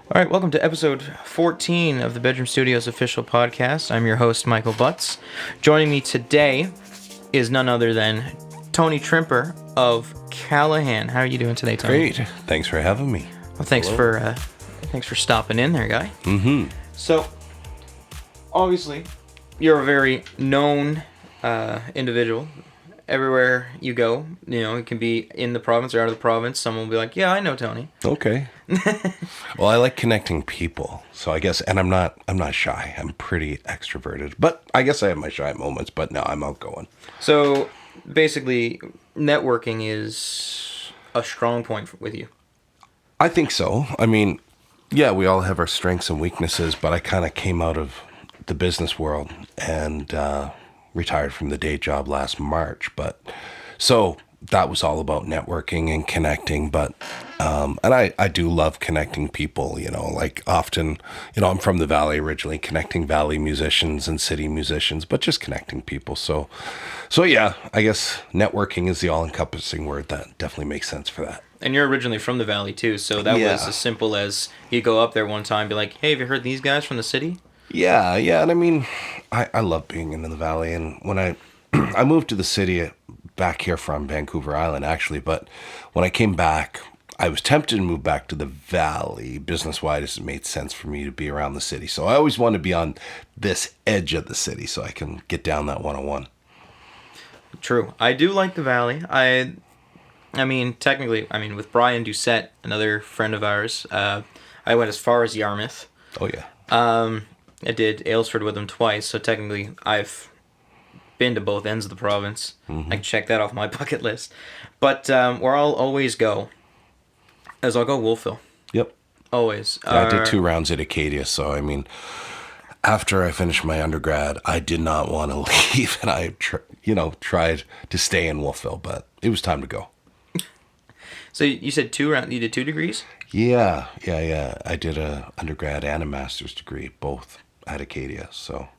All right, welcome to episode 14 of the Bedroom Studios official podcast. I'm your host, Michael Butts. Joining me today is none other than Tony Trimper of Callehan. How are you doing today, Tony? Great. Thanks for having me. Well, thanks for stopping in there, guy. Mm-hmm. So, obviously, you're a very known individual. Everywhere you go, it can be in the province or out of the province. Someone will be like, "Yeah, I know Tony." Okay. Well, I like connecting people, so I guess, and I'm not shy. I'm pretty extroverted, but I guess I have my shy moments. But no, I'm outgoing. So, basically, networking is a strong point with you. I think so. I mean, yeah, we all have our strengths and weaknesses, but I kind of came out of the business world and retired from the day job last March. But so that was all about networking and connecting. But and I do love connecting people. Like often, I'm from the Valley originally, connecting Valley musicians and city musicians, but just connecting people. So yeah, I guess networking is the all-encompassing word that definitely makes sense for that. And you're originally from the Valley, too, so that was as simple as you go up there one time and be like, "Hey, have you heard these guys from the city?" Yeah, and I mean, I love being in the Valley, and when I moved to the city back here from Vancouver Island, actually, but when I came back, I was tempted to move back to the Valley. Business-wise, it made sense for me to be around the city, so I always want to be on this edge of the city so I can get down that 101. True. I do like the Valley. I mean, technically, with Brian Doucette, another friend of ours, I went as far as Yarmouth. Oh, yeah. I did Aylesford with him twice, so technically I've been to both ends of the province. Mm-hmm. I can check that off my bucket list. But where I'll always go is I'll go Wolfville. Yep. Always. Yeah, I did 2 rounds at Acadia, so I mean, after I finished my undergrad, I did not want to leave, and I tried to stay in Wolfville, but it was time to go. So you said 2 rounds, you did 2 degrees? Yeah. I did a undergrad and a master's degree, both at Acadia. So,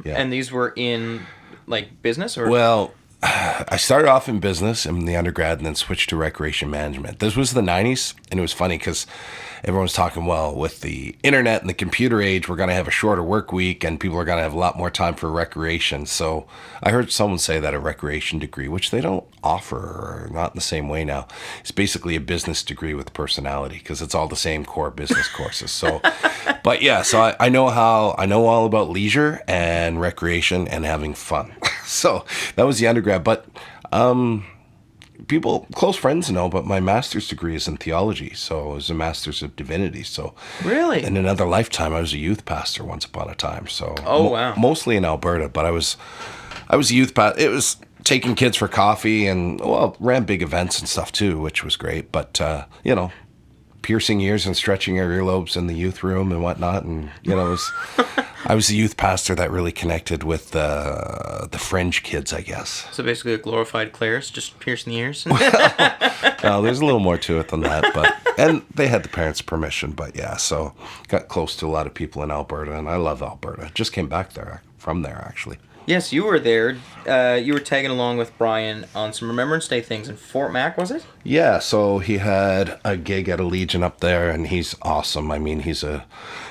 yeah. And these were in, like, business? Or? Well, I started off in business in the undergrad and then switched to recreation management. This was the 90s, and it was funny because everyone was talking, well, with the internet and the computer age, we're going to have a shorter work week and people are going to have a lot more time for recreation. So I heard someone say that a recreation degree, which they don't offer or not in the same way now, is basically a business degree with personality because it's all the same core business courses. So, but yeah, so I know all about leisure and recreation and having fun. So that was the undergrad, but people, close friends know, but my master's degree is in theology, so it was a master's of divinity. So really, in another lifetime, I was a youth pastor once upon a time. So wow, mostly in Alberta, but I was a youth pastor. It was taking kids for coffee and ran big events and stuff too, which was great. But piercing ears and stretching our earlobes in the youth room and whatnot, and I was the youth pastor that really connected with the fringe kids, I guess. So basically a glorified Claire's, just piercing the ears? No, there's a little more to it than that. And they had the parents' permission, but yeah, so got close to a lot of people in Alberta, and I love Alberta. Just came back from there, actually. Yes, you were there. You were tagging along with Brian on some Remembrance Day things in Fort Mac, was it? Yeah, so he had a gig at a Legion up there, and he's awesome. I mean, he's a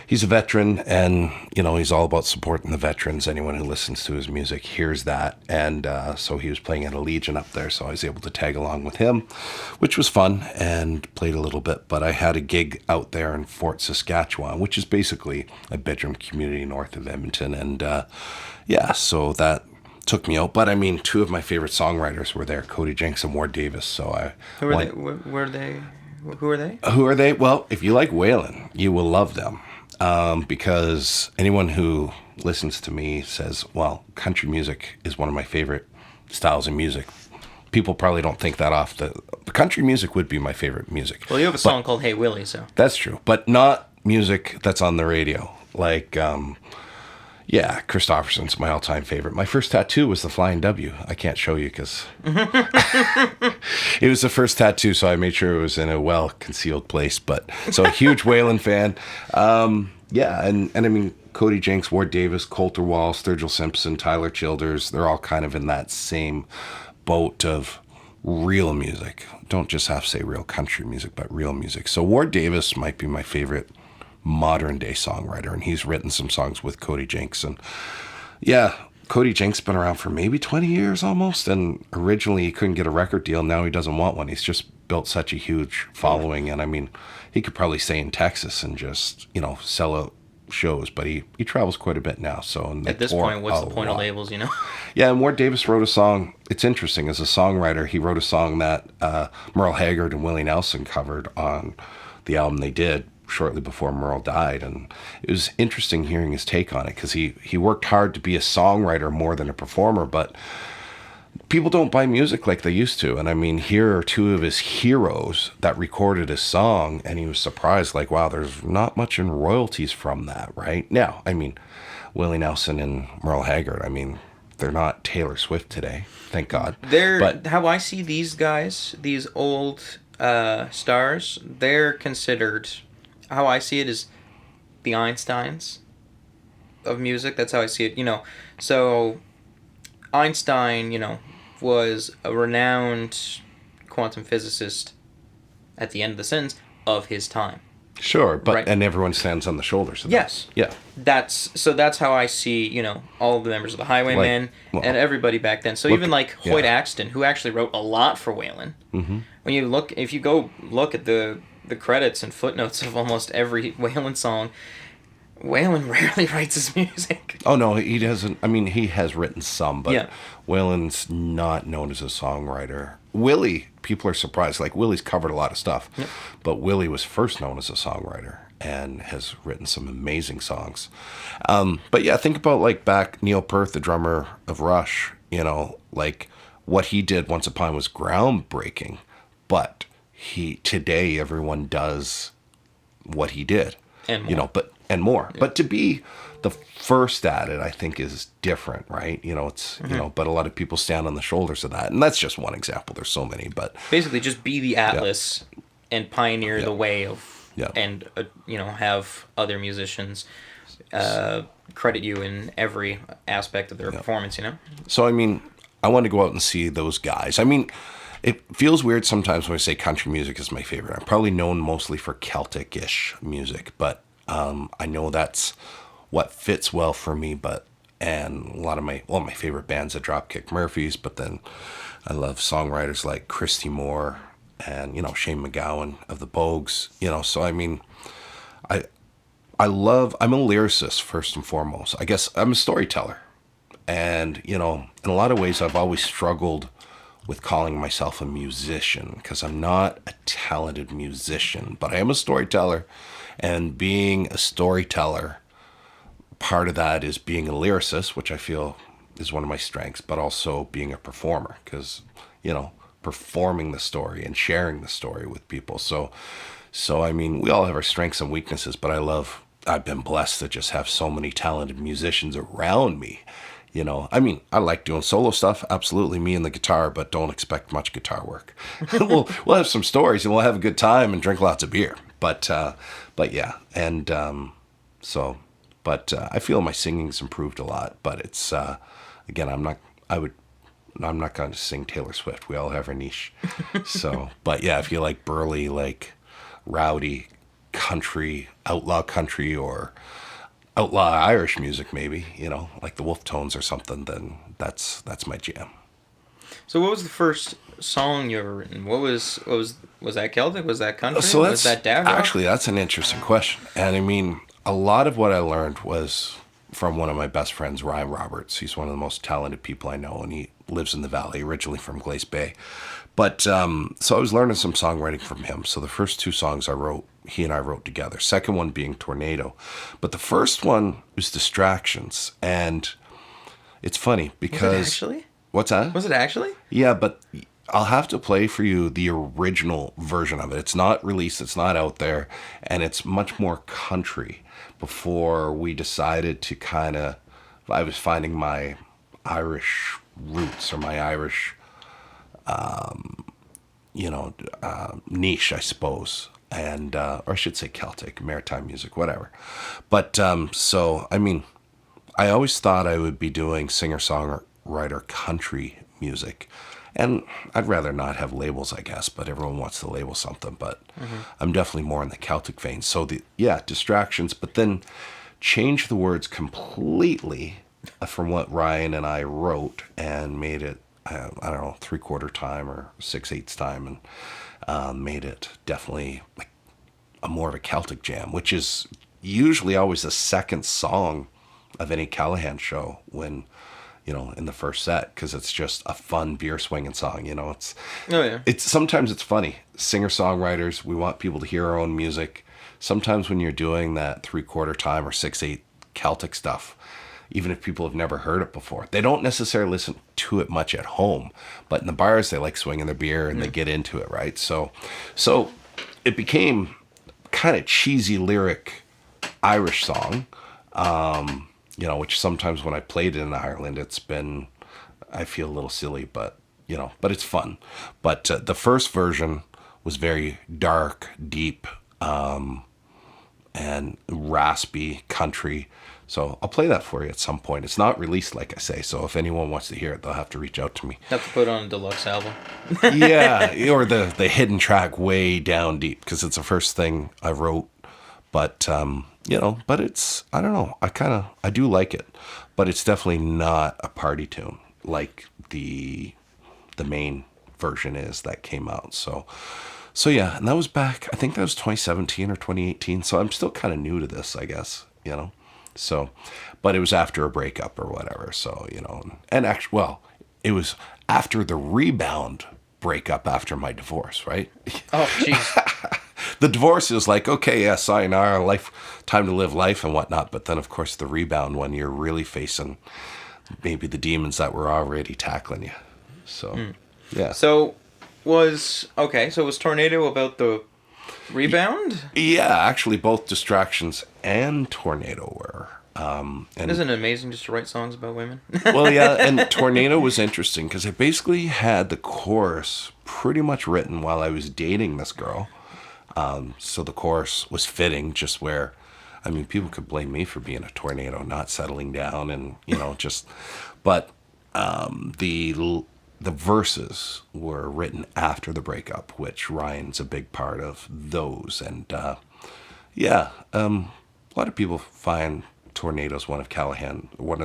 veteran, and he's all about supporting the veterans. Anyone who listens to his music hears that, and so he was playing at a Legion up there, so I was able to tag along with him, which was fun, and played a little bit. But I had a gig out there in Fort Saskatchewan, which is basically a bedroom community north of Edmonton, and yeah, so that took me out. But I mean, 2 of my favorite songwriters were there, Cody Jenks and Ward Davis. So Who are they? Who are they? Who are they? Well, if you like Waylon, you will love them. Because anyone who listens to me says, well, country music is one of my favorite styles of music. People probably don't think that off. The country music would be my favorite music. Well, you have a song called Hey Willie, so. That's true. But not music that's on the radio. Like, yeah, Christofferson's my all-time favorite. My first tattoo was the Flying W. I can't show you because it was the first tattoo, so I made sure it was in a well-concealed place. But so a huge Waylon fan. Yeah, and I mean, Cody Jenks, Ward Davis, Coulter Wall, Sturgill Simpson, Tyler Childers, they're all kind of in that same boat of real music. Don't just have to say real country music, but real music. So Ward Davis might be my favorite modern day songwriter, and he's written some songs with Cody Jinks. And yeah, Cody Jinks been around for maybe 20 years almost, and originally he couldn't get a record deal. Now he doesn't want one. He's just built such a huge following, and I mean, he could probably stay in Texas and just, sell out shows, but he travels quite a bit now. So and At this point, what's the point of labels, Yeah, and Ward Davis wrote a song. It's interesting, as a songwriter, he wrote a song that Merle Haggard and Willie Nelson covered on the album they did shortly before Merle died, and it was interesting hearing his take on it, because he worked hard to be a songwriter more than a performer, but people don't buy music like they used to. And I mean, here are two of his heroes that recorded his song, and he was surprised, like, wow, there's not much in royalties from that, right? Now, I mean, Willie Nelson and Merle Haggard, I mean, they're not Taylor Swift today, thank God. But how I see these guys, these old stars, they're considered, how I see it, is the Einsteins of music. That's how I see it, So Einstein, was a renowned quantum physicist at the end of the sentence of his time. Sure, but right. And everyone stands on the shoulders of yes. That. Yeah. That's how I see, all of the members of the Highwaymen and everybody back then. So even like Hoyt Axton, who actually wrote a lot for Waylon. Mm-hmm. If you go look at the credits and footnotes of almost every Waylon song, Waylon rarely writes his music. Oh, no, he doesn't. I mean, he has written some, but Waylon's not known as a songwriter. Willie, people are surprised. Like, Willie's covered a lot of stuff, but Willie was first known as a songwriter and has written some amazing songs. But yeah, think about, like, back Neil Peart, the drummer of Rush, like, what he did Once Upon was groundbreaking, but today everyone does what he did. And more. And more. Yeah. But to be the first at it, I think, is different, right? It's but a lot of people stand on the shoulders of that, and that's just one example. There's so many, but basically, just be the Atlas and pioneer the way of, and have other musicians credit you in every aspect of their performance. So I mean, I want to go out and see those guys. I mean, it feels weird sometimes when I say country music is my favorite. I'm probably known mostly for Celtic-ish music, but I know that's what fits well for me. And a lot of my favorite bands are Dropkick Murphys, but then I love songwriters like Christy Moore and Shane MacGowan of the Bogues. So I mean, I'm a lyricist first and foremost. I guess I'm a storyteller, and in a lot of ways I've always struggled with calling myself a musician, because I'm not a talented musician, but I am a storyteller. And being a storyteller, part of that is being a lyricist, which I feel is one of my strengths, but also being a performer, because, performing the story and sharing the story with people. So I mean, we all have our strengths and weaknesses, but I've been blessed to just have so many talented musicians around me. I mean, I like doing solo stuff, absolutely, me and the guitar, but don't expect much guitar work. We'll have some stories and we'll have a good time and drink lots of beer. But yeah, and I feel my singing's improved a lot. But it's again, I'm not going to sing Taylor Swift. We all have our niche. So, but yeah, if you like burly, like rowdy country, outlaw country, or outlaw Irish music, maybe, like the Wolf Tones or something, then that's my jam. So what was the first song you ever written? Was that Celtic? Was that country? Was that dad rock? Actually, that's an interesting question. And I mean, a lot of what I learned was from one of my best friends, Ryan Roberts. He's one of the most talented people I know, and he lives in the Valley, originally from Glace Bay. But so I was learning some songwriting from him. So the first two songs he and I wrote together. Second one being Tornado. But the first one was Distractions. And it's funny because... Was it actually? What's that? Was it actually? Yeah, but I'll have to play for you the original version of it. It's not released, it's not out there, and it's much more country. Before we decided to I was finding my Irish roots, or my Irish, niche, I suppose. And, or I should say Celtic, maritime music, whatever. But, so, I mean, I always thought I would be doing singer-songwriter country music. And I'd rather not have labels, I guess, but everyone wants to label something. But I'm definitely more in the Celtic vein. So, distractions, but then change the words completely from what Ryan and I wrote and made it, I don't know, 3/4 time or 6/8 time, and made it definitely like a more of a Celtic jam, which is usually always the second song of any Callehan show when, in the first set, because it's just a fun beer swinging song. It's sometimes it's funny. Singer-songwriters, we want people to hear our own music. Sometimes when you're doing that 3/4 time or 6/8 Celtic stuff, even if people have never heard it before, they don't necessarily listen to it much at home, but in the bars they like swinging their beer and they get into it, right? So it became kind of cheesy lyric Irish song, which sometimes when I played it in Ireland, I feel a little silly, but it's fun. But the first version was very dark, deep, and raspy country. So I'll play that for you at some point. It's not released, like I say, so if anyone wants to hear it, they'll have to reach out to me. Have to put it on a deluxe album. Yeah, or the hidden track way down deep, because it's the first thing I wrote. But, but it's, I don't know, I do like it. But it's definitely not a party tune like the main version is that came out. So yeah, and that was back, I think that was 2017 or 2018. So I'm still kind of new to this, I guess, So, but it was after a breakup or whatever. So, and actually, well, it was after the rebound breakup after my divorce, right? Oh, jeez. The divorce is like, okay, yeah, sayonara, life, time to live life and whatnot. But then, of course, the rebound when you're really facing maybe the demons that were already tackling you. So, yeah. So was Tornado about the rebound? Yeah, actually, both Distractions and Tornado were. And isn't it amazing just to write songs about women? Well, yeah, and Tornado was interesting because I basically had the chorus pretty much written while I was dating this girl. So the chorus was fitting, just where, people could blame me for being a tornado, not settling down, and but the verses were written after the breakup, which Ryan's a big part of those, and a lot of people find Tornado's one of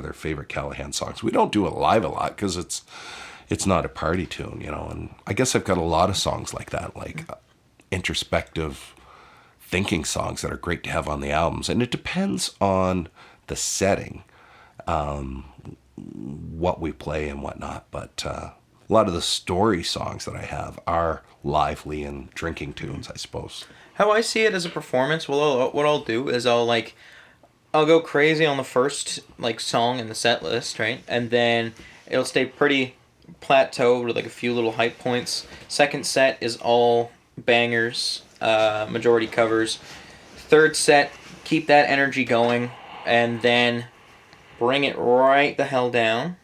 their favorite Callehan songs. We don't do it live a lot because it's not a party tune, and I guess I've got a lot of songs like that, like introspective thinking songs that are great to have on the albums. And it depends on the setting, what we play and whatnot. But a lot of the story songs that I have are lively and drinking tunes, I suppose. How I see it as a performance, what I'll do is I'll go crazy on the first song in the set list, right? And then it'll stay pretty plateaued with a few little hype points. Second set is all bangers, majority covers. Third set, keep that energy going, and then bring it right the hell down.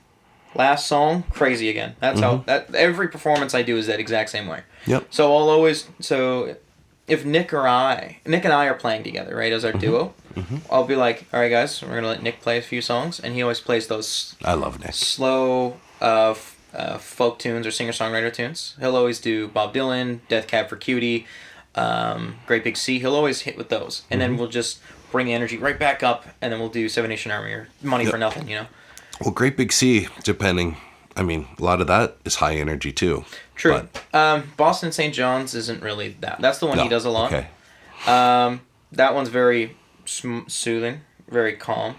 Last song, crazy again. That's how every performance I do is that exact same way. Yep. So if Nick and I are playing together, right, as our duo, I'll be like, all right, guys, we're gonna let Nick play a few songs, and he always plays those. I love Nick. Slow, folk tunes or singer-songwriter tunes. He'll always do Bob Dylan, Death Cab for Cutie, Great Big Sea. He'll always hit with those, and then we'll just bring the energy right back up, and then we'll do Seven Nation Army or Money for Nothing, Well, Great Big Sea, depending. A lot of that is high energy too. True. Boston St. John's isn't really that. That's the one he does a lot. Okay. That one's very soothing, very calm.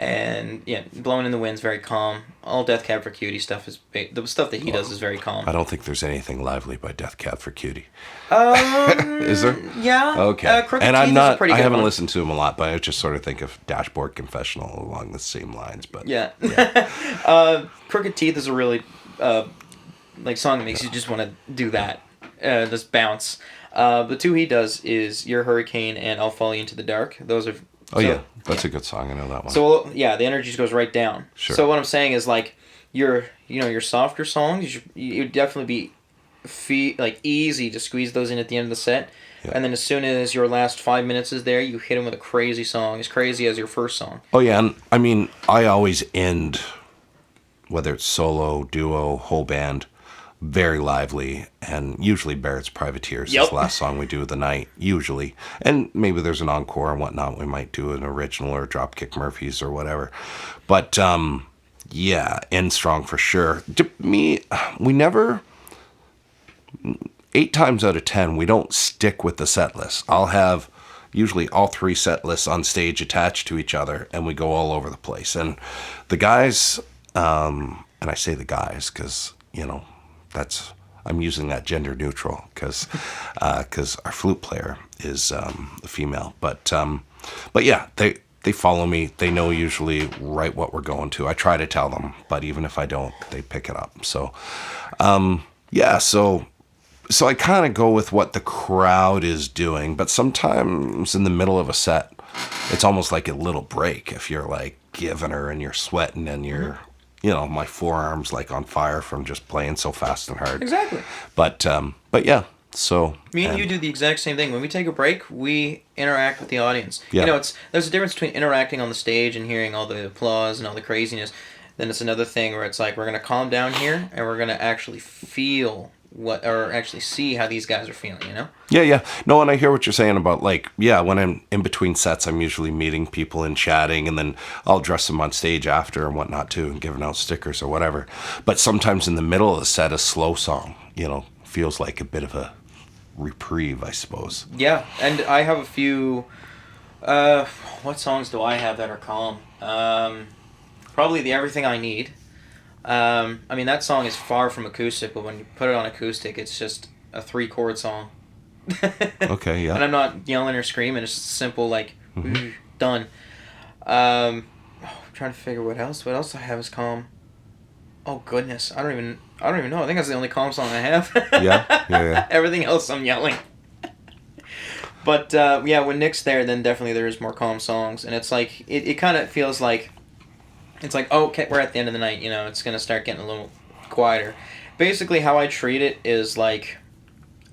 And yeah, Blowing in the Wind's very calm. All Death Cab for Cutie stuff the stuff that he does is very calm. I don't think there's anything lively by Death Cab for Cutie. Is there? Yeah. Okay. Crooked And Teeth is a pretty I good haven't one. listened to him a lot, but I just sort of think of Dashboard Confessional along the same lines. But yeah. Crooked Teeth is a really song that makes you just want to do that, just bounce. The two he does is Your Hurricane and I'll Follow You Into the Dark. Those are. Yeah, that's a good song. I know that one. So yeah, the energy just goes right down. Sure. So what I'm saying is your softer songs, you would definitely be easy to squeeze those in at the end of the set. Yeah. And then as soon as your last 5 minutes is there, you hit them with a crazy song, as crazy as your first song. Oh yeah, and I always end whether it's solo, duo, whole band, very lively, and usually Barrett's Privateers is the last song we do of the night, usually. And maybe there's an encore and whatnot. We might do an original or Dropkick Murphys or whatever. But, yeah, End Strong for sure. We never, 8 times out of 10, we don't stick with the set list. I'll have usually all 3 set lists on stage attached to each other, and we go all over the place. And the guys, and I say the guys because, I'm using that gender neutral because our flute player is a female. But yeah, they follow me. They know usually right what we're going to. I try to tell them, but even if I don't, they pick it up. So, yeah, so I kind of go with what the crowd is doing, but sometimes in the middle of a set, it's almost like a little break if you're like giving her and you're sweating and you're, my forearms like on fire from just playing so fast and hard. Exactly. But yeah, so. Me and you do the exact same thing. When we take a break, we interact with the audience. Yeah. There's a difference between interacting on the stage and hearing all the applause and all the craziness. Then it's another thing where it's like, we're going to calm down here and we're going to actually feel or actually see how these guys are feeling, Yeah. No, and I hear what you're saying about when I'm in between sets, I'm usually meeting people and chatting, and then I'll dress them on stage after and whatnot too, and giving out stickers or whatever. But sometimes in the middle of the set, a slow song, feels like a bit of a reprieve, I suppose. Yeah, and I have a few, what songs do I have that are calm? Probably the Everything I Need. That song is far from acoustic, but when you put it on acoustic, it's just a 3-chord song. Okay, yeah. And I'm not yelling or screaming. It's just simple, done. I'm trying to figure what else. What else I have is calm. Oh goodness, I don't even know. I think that's the only calm song I have. Yeah. Everything else I'm yelling. But when Nick's there, then definitely there is more calm songs, and it's like it kind of feels like. It's like, okay, we're at the end of the night, it's going to start getting a little quieter. Basically, how I treat it is like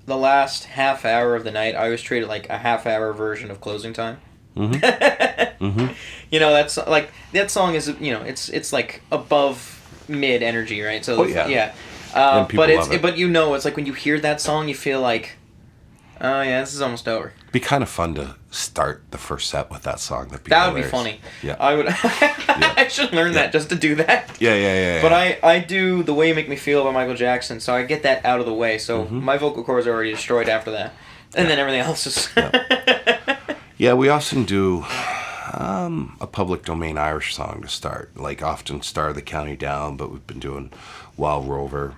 the last half hour of the night, I always treat it like a half-hour version of closing time. Mm-hmm. That's like, that song is, it's like above mid-energy, right? So, yeah. But it's like when you hear that song, you feel like, oh, yeah, this is almost over. It'd be kind of fun to start the first set with that song. That would be funny. Yeah. I would. I should learn that just to do that. Yeah. But I do The Way You Make Me Feel by Michael Jackson, so I get that out of the way. So my vocal cords are already destroyed after that. And then everything else is... Yeah, we often do a public domain Irish song to start. Like often Star of the County Down, but we've been doing Wild Rover...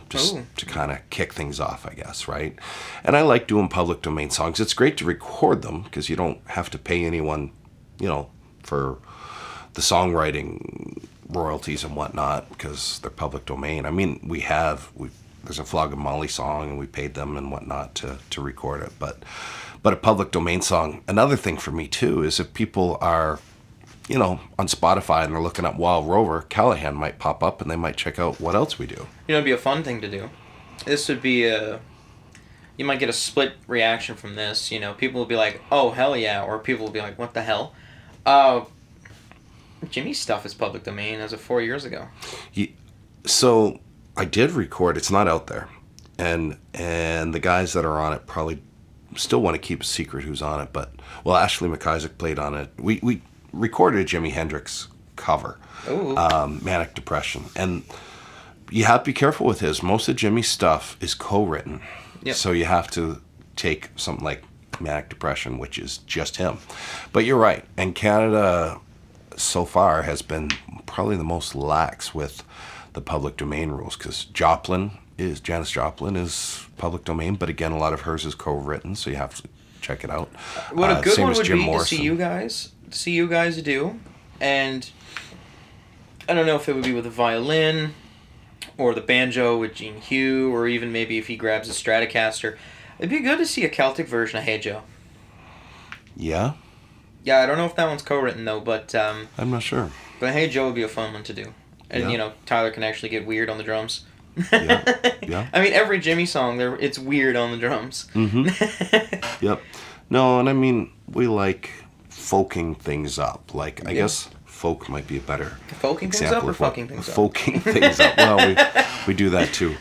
just to kind of kick things off, I guess, right? And I like doing public domain songs. It's great to record them because you don't have to pay anyone, for the songwriting royalties and whatnot because they're public domain. I mean, there's a Flog of Molly song and we paid them and whatnot to record it. But a public domain song, another thing for me too, is if people are on Spotify and they're looking at Wild Rover, Callehan might pop up and they might check out what else we do. It'd be a fun thing to do. This would be you might get a split reaction from this. People will be like, oh, hell yeah, or people will be like, what the hell? Jimmy's stuff is public domain as of 4 years ago. So I did record, it's not out there. And the guys that are on it probably still want to keep a secret who's on it, but, Ashley McIsaac played on it. We recorded a Jimi Hendrix cover, Manic Depression, and you have to be careful with his. Most of Jimmy's stuff is co-written, so you have to take something like Manic Depression, which is just him. But you're right, and Canada so far has been probably the most lax with the public domain rules because Janis Joplin is public domain, but again, a lot of hers is co-written, so you have to check it out. What a good same one as would Jim be Morrison. to see you guys do, and I don't know if it would be with a violin or the banjo with Gene Hugh, or even maybe if he grabs a Stratocaster. It'd be good to see a Celtic version of Hey Joe. Yeah? Yeah, I don't know if that one's co-written though, but I'm not sure. But Hey Joe would be a fun one to do. And Tyler can actually get weird on the drums. Yeah. I mean, every Jimmy song, it's weird on the drums. Mm-hmm. Yep. No, and I mean, we like folking things up. Like, I guess folk might be a better Folking things up or fucking things up? Folking things up. Well, we do that too.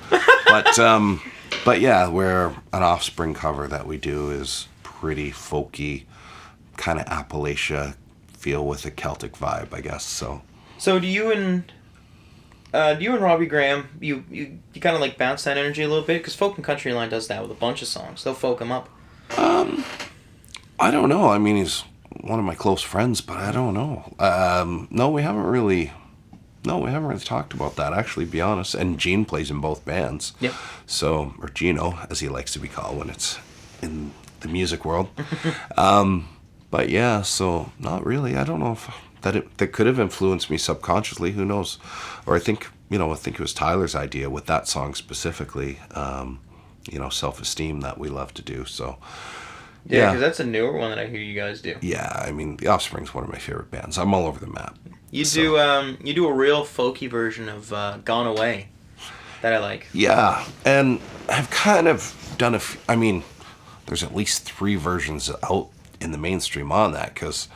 But yeah, where an Offspring cover that we do is pretty folky, kind of Appalachia feel with a Celtic vibe, I guess. So do you and Robbie Graham, you kind of like bounce that energy a little bit? Because Folk and Country Line does that with a bunch of songs. They'll folk them up. I don't know. I mean, he's one of my close friends, but I don't know. No, we haven't really talked about that, actually, to be honest. And Gene plays in both bands. Yep. So, or Gino, as he likes to be called when it's in the music world. But yeah, so not really. I don't know if that could have influenced me subconsciously. Who knows? Or I think it was Tyler's idea with that song specifically. Self-esteem that we love to do. So. Yeah, because that's a newer one that I hear you guys do. Yeah, I mean, The Offspring's one of my favorite bands. I'm all over the map. You do a real folky version of Gone Away that I like. Yeah, and I've kind of done I mean, there's at least 3 versions out in the mainstream on that, because,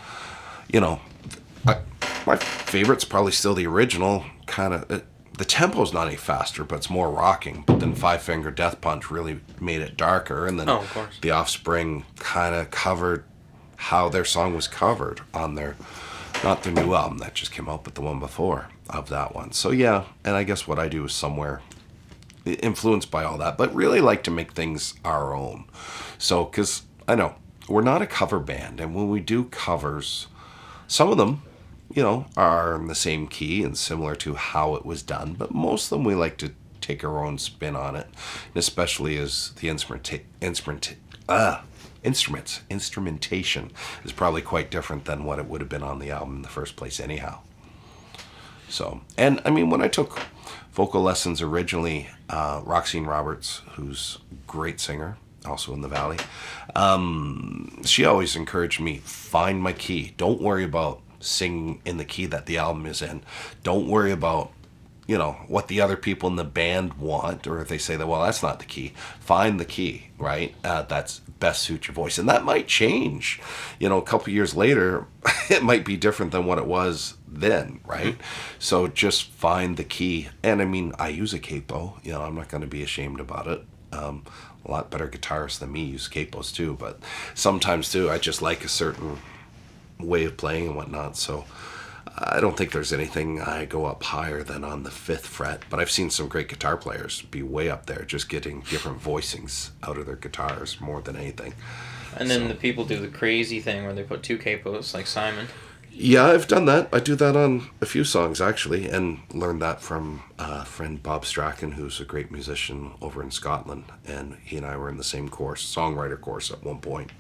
my favorite's probably still the original, kind of. The tempo's not any faster, but it's more rocking. But then Five Finger Death Punch really made it darker, and then of course. The Offspring kind of covered how their song was covered on not their new album that just came out, but the one before of that one. So yeah, and I guess what I do is somewhere influenced by all that, but really like to make things our own. So, because I know we're not a cover band, and when we do covers, some of them, are in the same key and similar to how it was done, but most of them we like to take our own spin on it, and especially as the instrumentation is probably quite different than what it would have been on the album in the first place anyhow. So, and I mean, when I took vocal lessons originally, Roxanne Roberts, who's a great singer, also in the Valley, she always encouraged me, find my key. Don't worry about singing in the key that the album is in. Don't worry about, what the other people in the band want, or if they say that, well, that's not the key. Find the key, right? That's best suits your voice. And that might change. A couple years later, it might be different than what it was then, right? So just find the key. And I mean, I use a capo. I'm not going to be ashamed about it. A lot better guitarists than me use capos too, but sometimes too, I just like a certain way of playing and whatnot. So I don't think there's anything I go up higher than on the 5th fret, but I've seen some great guitar players be way up there, just getting different voicings out of their guitars more than anything. And then the people do the crazy thing where they put 2 capos, like Simon. Yeah, I've done that. I do that on a few songs, actually, and learned that from a friend, Bob Strachan, who's a great musician over in Scotland, and he and I were in the same songwriter course at one point.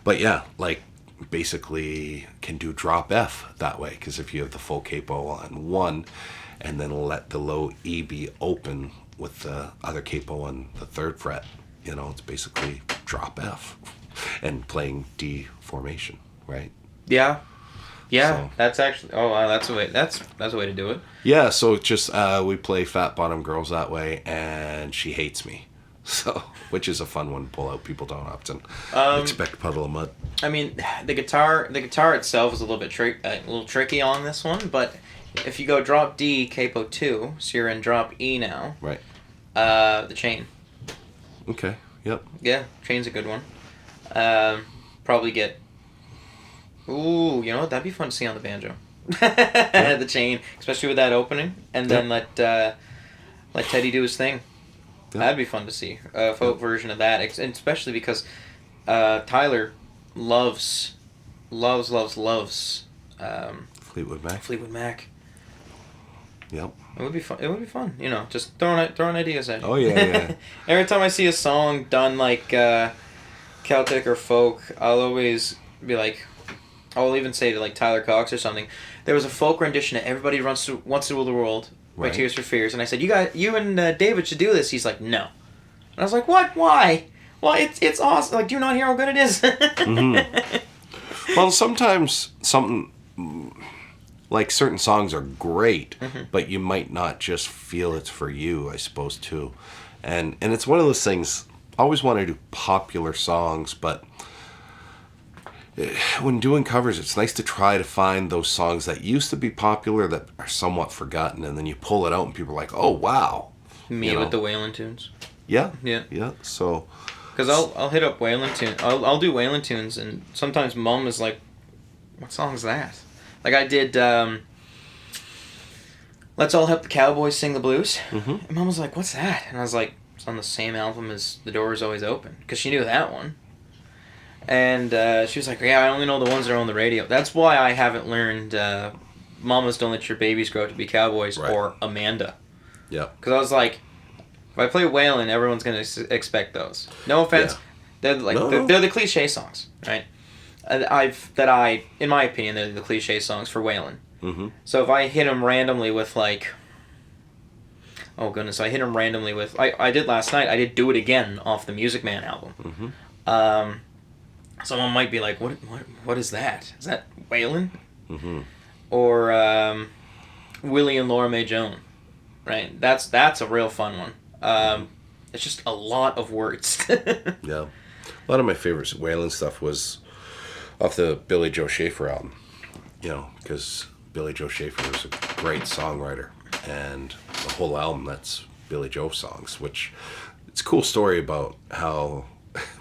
But yeah, basically can do drop F that way, because if you have the full capo on 1 and then let the low E be open with the other capo on the 3rd fret, it's basically drop F and playing D formation, right? Yeah, so, that's actually that's a way. That's a way to do it. Yeah, so just we play Fat Bottom Girls that way, and She Hates Me. So, which is a fun one to pull out. People don't often expect Puddle of Mud. I mean, the guitar itself is a little bit tricky on this one, but if you go drop D, capo 2, so you're in drop E now. Right. The chain. Okay. Yep. Yeah, chain's a good one. Probably get. Ooh, that'd be fun to see on the banjo. Yeah. The chain, especially with that opening, and then let Teddy do his thing. Yep. That'd be fun to see a folk version of that, and especially because Tyler loves Fleetwood Mac. Yep. It would be fun. Just throwing ideas at you. Oh yeah. Every time I see a song done like Celtic or folk, I'll always be like, I'll even say to like Tyler Cox or something. There was a folk rendition of "Everybody Wants to Rule the World" by Tears for Fears, and I said, you and David should do this. He's like, no. And I was like, what? Why? Well, it's awesome. Like, do you not hear how good it is? Mm-hmm. Well, sometimes something like certain songs are great, but you might not just feel it's for you, I suppose, too. And it's one of those things, I always want to do popular songs, but when doing covers, it's nice to try to find those songs that used to be popular that are somewhat forgotten, and then you pull it out and people are like, oh, wow. Me with the Waylon tunes. Yeah. Yeah. Yeah. So. Because I'll hit up Waylon tunes. I'll do Waylon tunes, and sometimes Mom is like, what song is that? Like I did, Let's All Help the Cowboys Sing the Blues. Mm-hmm. And Mom was like, what's that? And I was like, it's on the same album as The Door Is Always Open. Because she knew that one. And she was like, yeah, I only know the ones that are on the radio. That's why I haven't learned Mamas Don't Let Your Babies Grow Up to Be Cowboys or Amanda. Yeah. Because I was like, if I play Waylon, everyone's going to expect those. No offense. Yeah. They're the cliche songs, right? In my opinion, they're the cliche songs for Waylon. Mm-hmm. So if I hit them randomly with like, oh goodness, I hit them randomly with, I did last night, I did Do It Again off the Music Man album. Mm-hmm. Someone might be like, what is that? Is that Waylon? Mm-hmm. Or Willie and Laura Mae Joan, right? That's a real fun one. It's just a lot of words. Yeah. A lot of my favorite Waylon stuff was off the Billy Joe Schaefer album, because Billy Joe Schaefer was a great songwriter, and the whole album, that's Billy Joe songs, which it's a cool story about how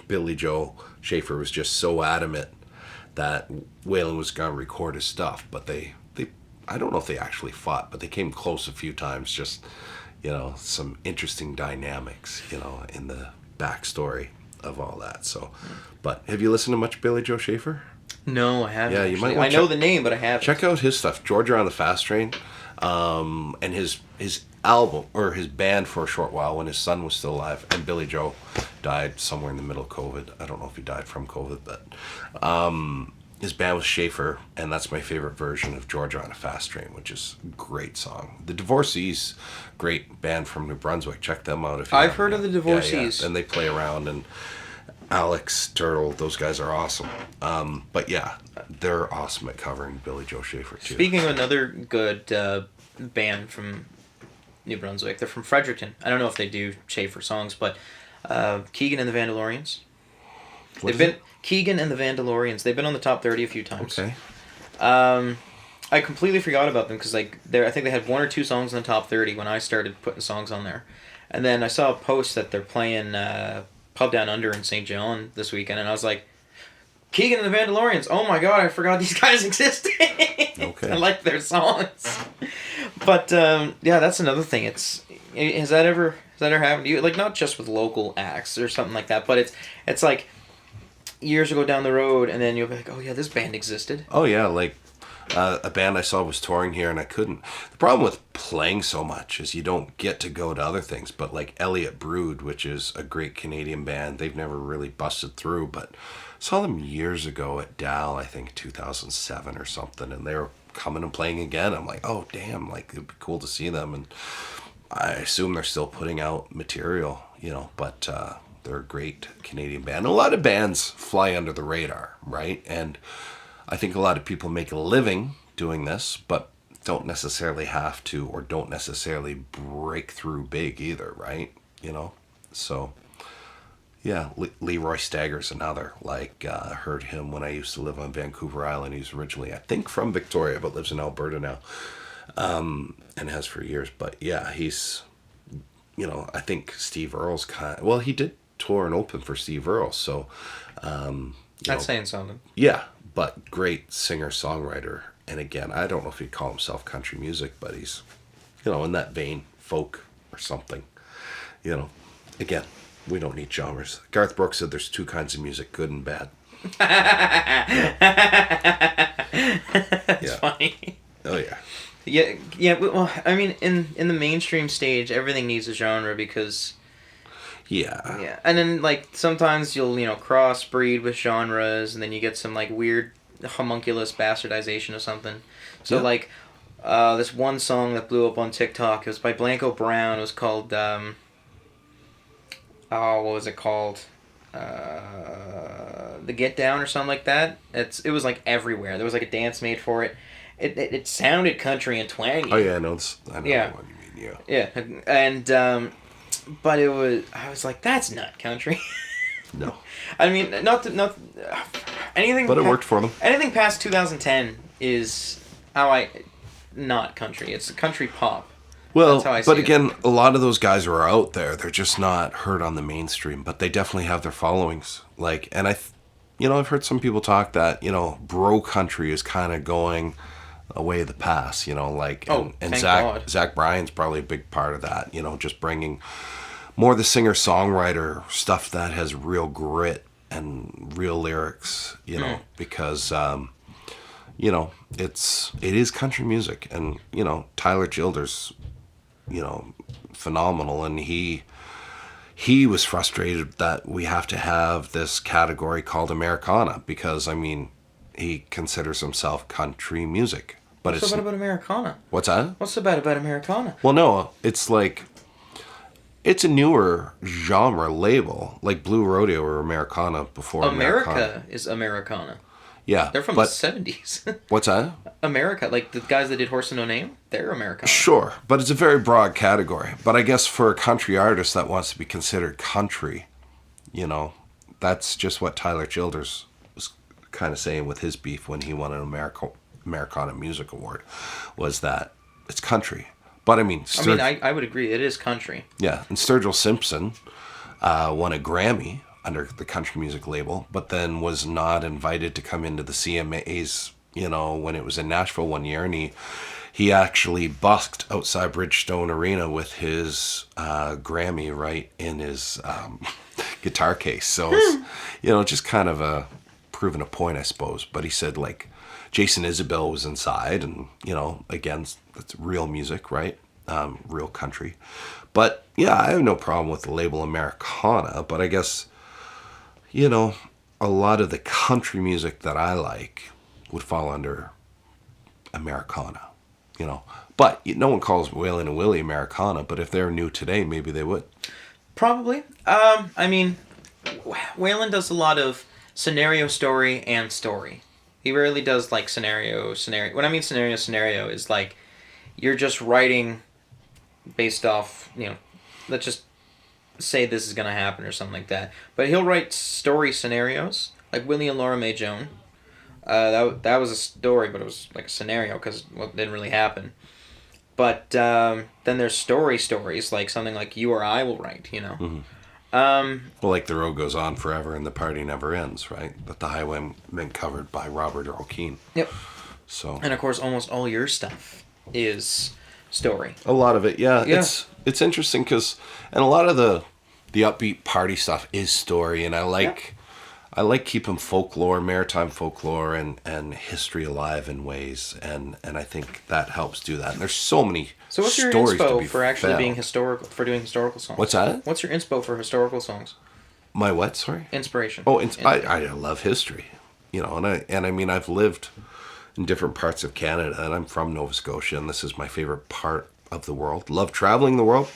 Billy Joe Schaefer was just so adamant that Waylon was going to record his stuff, but they I don't know if they actually fought, but they came close a few times, just, some interesting dynamics, in the backstory of all that. So, but have you listened to much Billy Joe Schaefer? No, I haven't. Yeah, you might. I know the name, but I haven't. Check out his stuff, Georgia on the Fast Train, and his album or his band for a short while when his son was still alive, and Billy Joe died somewhere in the middle of COVID. I don't know if he died from COVID, but his band was Schaefer, and that's my favorite version of Georgia on a Fast Train, which is a great song. The Divorcees, great band from New Brunswick. Check them out if you I've heard of the Divorcees. Yeah. And they play around, and Alex Turtle, those guys are awesome. But yeah, they're awesome at covering Billy Joe Schaefer too. Speaking of another good band from New Brunswick, they're from Fredericton. I don't know if they do Schaefer songs, but Keegan and the Vandalorians. Keegan and the Vandalorians. They've been on the top 30 a few times. Okay. I completely forgot about them because I think they had one or two songs in the top 30 when I started putting songs on there, and then I saw a post that they're playing Pub Down Under in St. John this weekend, and I was like, Keegan and the Vandalorians. Oh my god, I forgot these guys existed. Okay. I like their songs. But yeah, that's another thing. Has that ever happened to you? Like, not just with local acts or something like that, but it's like years ago down the road, and then you'll be like, oh yeah, this band existed. Oh yeah, like a band I saw was touring here, and I couldn't. The problem with playing so much is you don't get to go to other things. But like Elliot Brood, which is a great Canadian band, they've never really busted through, but saw them years ago at Dal, I think 2007 or something, and they were coming and playing again. I'm like, oh damn, like it'd be cool to see them, and I assume they're still putting out material, but they're a great Canadian band. A lot of bands fly under the radar, right? And I think a lot of people make a living doing this, but don't necessarily have to, or don't necessarily break through big either, right? So yeah, Leroy Stagger's another. Like, I heard him when I used to live on Vancouver Island. He's originally, I think, from Victoria, but lives in Alberta now, and has for years. But yeah, he's, I think Steve Earle's he did tour and open for Steve Earle, so That's saying something. Yeah, but great singer-songwriter. And again, I don't know if he'd call himself country music, but he's, in that vein, folk or something. Again, we don't need genres. Garth Brooks said there's two kinds of music, good and bad. That's funny. Oh, yeah. Yeah. Well, I mean, in the mainstream stage, everything needs a genre because... Yeah. Yeah, and then, like, sometimes you'll, crossbreed with genres, and then you get some, like, weird homunculus bastardization of something. So, like, this one song that blew up on TikTok, it was by Blanco Brown. It was called, what was it called? The Get Down or something like that. It was, like, everywhere. There was, like, a dance made for it. It sounded country and twangy. Oh, yeah, I know what you mean, yeah. Yeah, and, but I was like, that's not country. No. I mean, not anything. But it worked for them. Anything past 2010 is how not country. It's country pop. Well, That's how I see but it. again, a lot of those guys are out there. They're just not heard on the mainstream, but they definitely have their followings. Like, and I've heard some people talk that, bro country is kind of going away of the past, like, and thank God. Zach Bryan's probably a big part of that, just bringing more the singer-songwriter stuff that has real grit and real lyrics, because, it is country music, and, Tyler Childers, phenomenal, and he was frustrated that we have to have this category called Americana because he considers himself country music, but What's so bad about Americana? What's that? What's so bad about Americana? Well, no, it's like it's a newer genre label, like Blue Rodeo or Americana before America is Americana. Yeah, They're from the 70s. What's that? America, like the guys that did Horse and No Name, they're Americana. Sure, but it's a very broad category. But I guess for a country artist that wants to be considered country, that's just what Tyler Childers was kind of saying with his beef when he won an Americana Music Award, was that it's country. But I would agree, it is country. Yeah, and Sturgill Simpson won a Grammy under the country music label, but then was not invited to come into the CMAs, when it was in Nashville one year, and he actually busked outside Bridgestone Arena with his Grammy right in his guitar case. So it's, just kind of proving a point, I suppose. But he said, like, Jason Isabel was inside, and, again, that's real music, right? Real country. But, yeah, I have no problem with the label Americana, but I guess, a lot of the country music that I like would fall under Americana, But no one calls Waylon and Willie Americana, but if they're new today, maybe they would. Probably. Waylon does a lot of scenario, story, and story. He rarely does, like, scenario. When I mean scenario is, like, you're just writing based off, let's just say this is going to happen or something like that. But he'll write story scenarios, like Willie and Laura Mae Joan. That was a story, but it was like a scenario because it didn't really happen. But then there's stories, like something like You or I will write, Mm-hmm. Well, like The Road Goes On Forever and the Party Never Ends, right? But the Highwaymen covered by Robert Earl Keen. Yep. So. And of course, almost all your stuff is story. A lot of it, yeah. It's interesting because, and a lot of the upbeat party stuff is story, and I like keeping folklore, maritime folklore, and history alive in ways, and I think that helps do that. And there's so many. So what's your stories inspo for actually being historical, for doing historical songs? What's that? What's your inspo for historical songs? My what? Sorry. Inspiration. Oh, I love history, and I've lived in different parts of Canada, and I'm from Nova Scotia, and this is my favorite part of the world. Love traveling the world,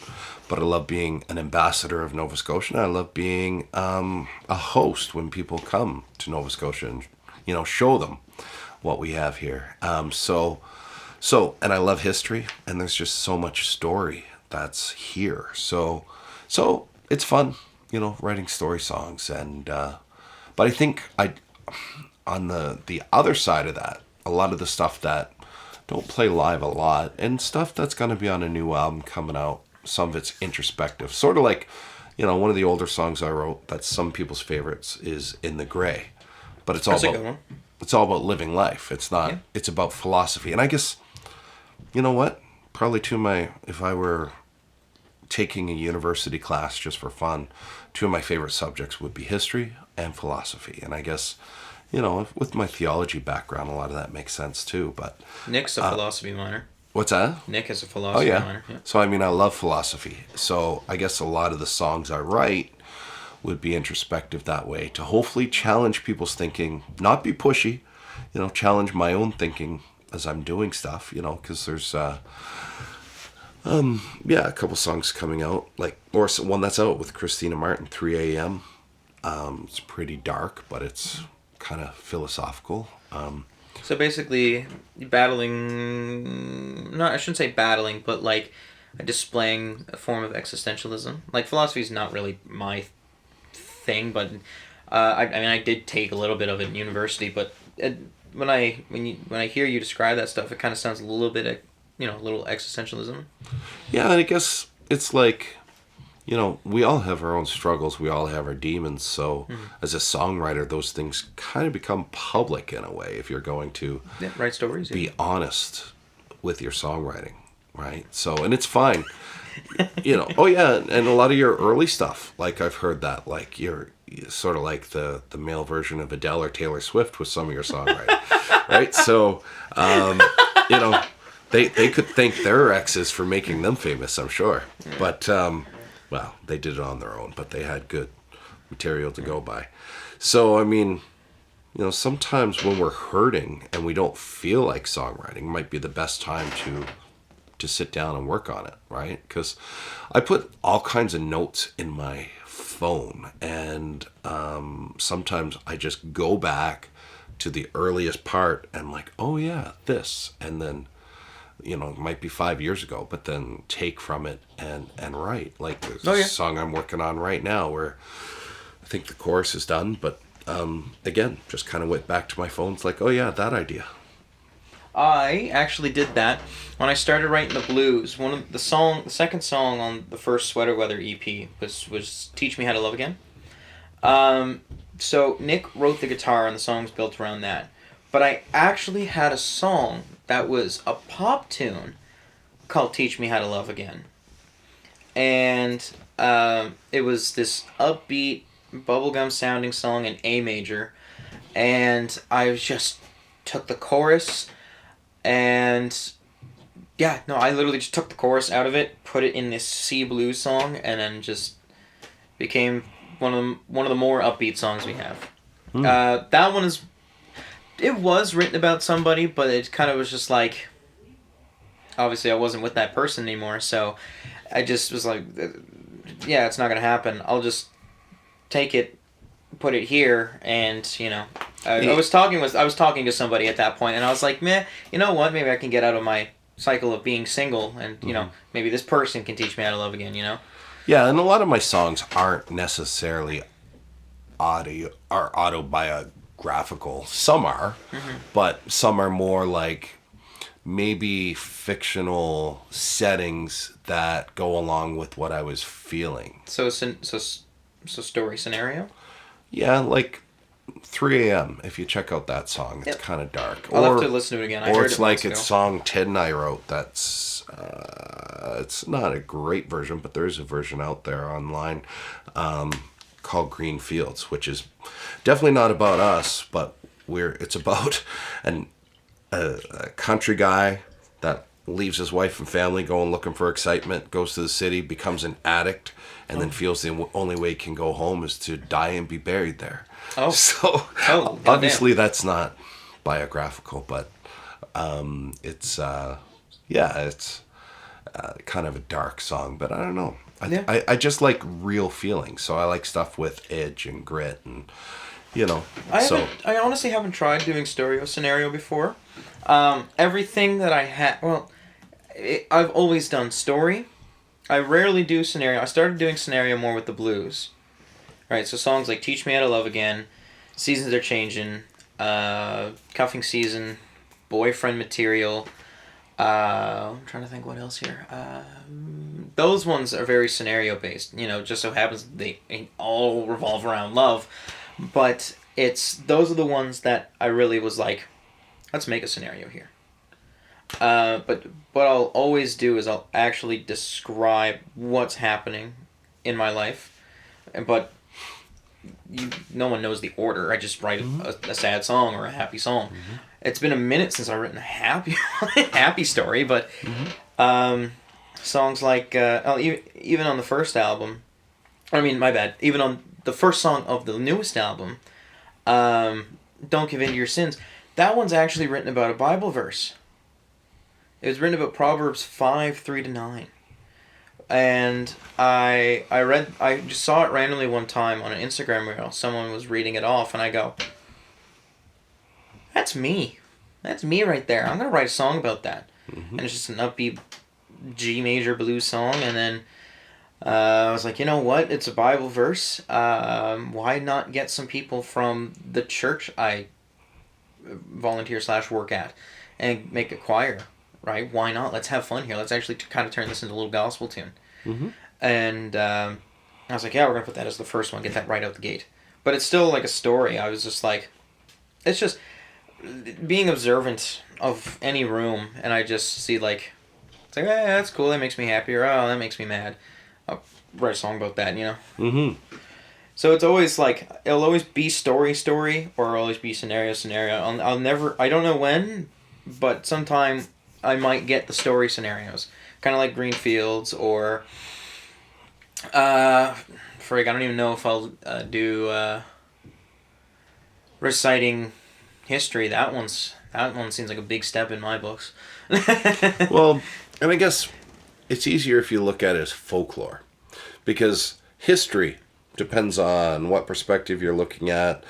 but I love being an ambassador of Nova Scotia, and I love being a host when people come to Nova Scotia and show them what we have here. So and I love history, and there's just so much story that's here. So it's fun, writing story songs, and but I think on the other side of that, a lot of the stuff that don't play live a lot, and stuff that's going to be on a new album coming out, some of it's introspective. Sort of like, one of the older songs I wrote that's some people's favorites is In the Gray. But it's all about living life. It's not, It's about philosophy. And I guess, you know what? Probably if I were taking a university class just for fun, two of my favorite subjects would be history and philosophy. And I guess, with my theology background, a lot of that makes sense too. But Nick's a philosophy minor. What's that? Nick is a philosophy minor. Yeah. So I love philosophy. So I guess a lot of the songs I write would be introspective that way, to hopefully challenge people's thinking, not be pushy, challenge my own thinking as I'm doing stuff, because there's a couple songs coming out, or one that's out with Christina Martin, 3 a.m. It's pretty dark, but it's kind of philosophical. So basically, I shouldn't say battling, but like displaying a form of existentialism. Like, philosophy is not really my thing, but I mean, I did take a little bit of it in university, but when I hear you describe that stuff, it kind of sounds a little bit, a little existentialism. Yeah, and I guess it's like, we all have our own struggles. We all have our demons. So as a songwriter, those things kind of become public in a way if you're going to write stories. Be honest with your songwriting, right? So, and it's fine. Oh yeah, and a lot of your early stuff, like I've heard that, like you're sort of like the male version of Adele or Taylor Swift with some of your songwriting, right? So, they could thank their exes for making them famous, I'm sure. But, well, they did it on their own, but they had good material to go by. So, I mean, sometimes when we're hurting and we don't feel like songwriting might be the best time to sit down and work on it, right? Because I put all kinds of notes in my phone, and sometimes I just go back to the earliest part and like, oh yeah, this, and then it might be 5 years ago, but then take from it and write. Like there's a song I'm working on right now where I think the chorus is done, but again, just kind of went back to my phone. It's like, oh yeah, that idea. I actually did that when I started writing the blues. The second song on the first Sweater Weather EP was "Teach Me How to Love Again." So Nick wrote the guitar, and the song's built around that. But I actually had a song that was a pop tune called "Teach Me How to Love Again," and it was this upbeat, bubblegum sounding song in A major, and I just took the chorus. And I literally just took the chorus out of it, put it in this C blues song, and then just became one of the more upbeat songs we have. That one it was written about somebody, but it kind of was just like, obviously I wasn't with that person anymore, so I just was like, yeah, it's not gonna happen. I'll just take it, put it here, and I was talking to somebody at that point, and I was like, meh, you know what, maybe I can get out of my cycle of being single, and maybe this person can teach me how to love again. Yeah, and a lot of my songs aren't necessarily autobiographical. Some are, but some are more like maybe fictional settings that go along with what I was feeling. So story scenario. Yeah, like 3 a.m. If you check out that song, it's kind of dark. I'll have to listen to it again. Or it's like it's song Ted and I wrote. That's it's not a great version, but there is a version out there online called Green Fields, which is definitely not about us, but it's about a country guy that leaves his wife and family going looking for excitement, goes to the city, becomes an addict, and then feels the only way he can go home is to die and be buried there. Oh. So obviously that's not biographical, but it's kind of a dark song, but I don't know. I just like real feelings, so I like stuff with edge and grit, and I honestly haven't tried doing stereo scenario before. Everything that I had, I've always done story. I rarely do scenario. I started doing scenario more with the blues. Right, so songs like Teach Me How to Love Again, Seasons Are Changing, Cuffing Season, Boyfriend Material. I'm trying to think what else here. Those ones are very scenario based. Just so happens they all revolve around love. But those are the ones that I really was like, let's make a scenario here. But what I'll always do is I'll actually describe what's happening in my life. But no one knows the order. I just write a sad song or a happy song. It's been a minute since I've written a happy story, but songs like even on the first album, my bad, even on the first song of the newest album, Don't Give In to Your Sins, that one's actually written about a Bible verse. It was written about Proverbs 5:3-9. And I just saw it randomly one time on an Instagram reel. Someone was reading it off, and I go, that's me. That's me right there. I'm going to write a song about that. And it's just an upbeat G major blues song, and then I was like, you know what? It's a Bible verse. Why not get some people from the church I volunteer/work at and make a choir, right? Why not? Let's have fun here. Let's actually kind of turn this into a little gospel tune. Mm-hmm. And I was like, yeah, we're going to put that as the first one, get that right out the gate. But it's still like a story. I was just like, it's just being observant of any room, and I just see like, it's like, hey, that's cool, that makes me happy, or oh, that makes me mad. I'll write a song about that, you know? Mm-hmm. So it's always like, it'll always be story, or it'll always be scenario. I'll never, I don't know when, but sometime I might get the story scenarios. Kind of like Green Fields, or, frig, I don't even know if I'll do reciting history. That one seems like a big step in my books. Well, and I guess it's easier if you look at it as folklore, because history depends on what perspective you're looking at.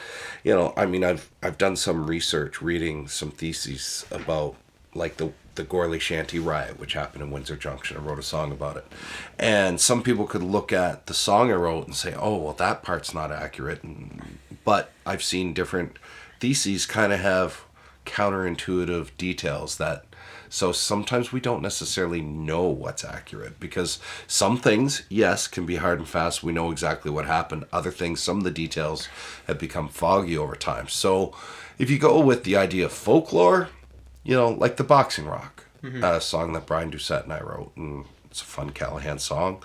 You know, I mean, I've done some research, reading some theses about like the Gorley Shanty riot, which happened in Windsor Junction. I wrote a song about it, and some people could look at the song I wrote and say, "Oh, well, that part's not accurate." But I've seen different theses kind of have counterintuitive details that. So sometimes we don't necessarily know what's accurate, because some things, yes, can be hard and fast. We know exactly what happened. Other things, some of the details have become foggy over time. So if you go with the idea of folklore, you know, like the Boxing Rock, a song that Brian Doucette and I wrote, and it's a fun Callehan song.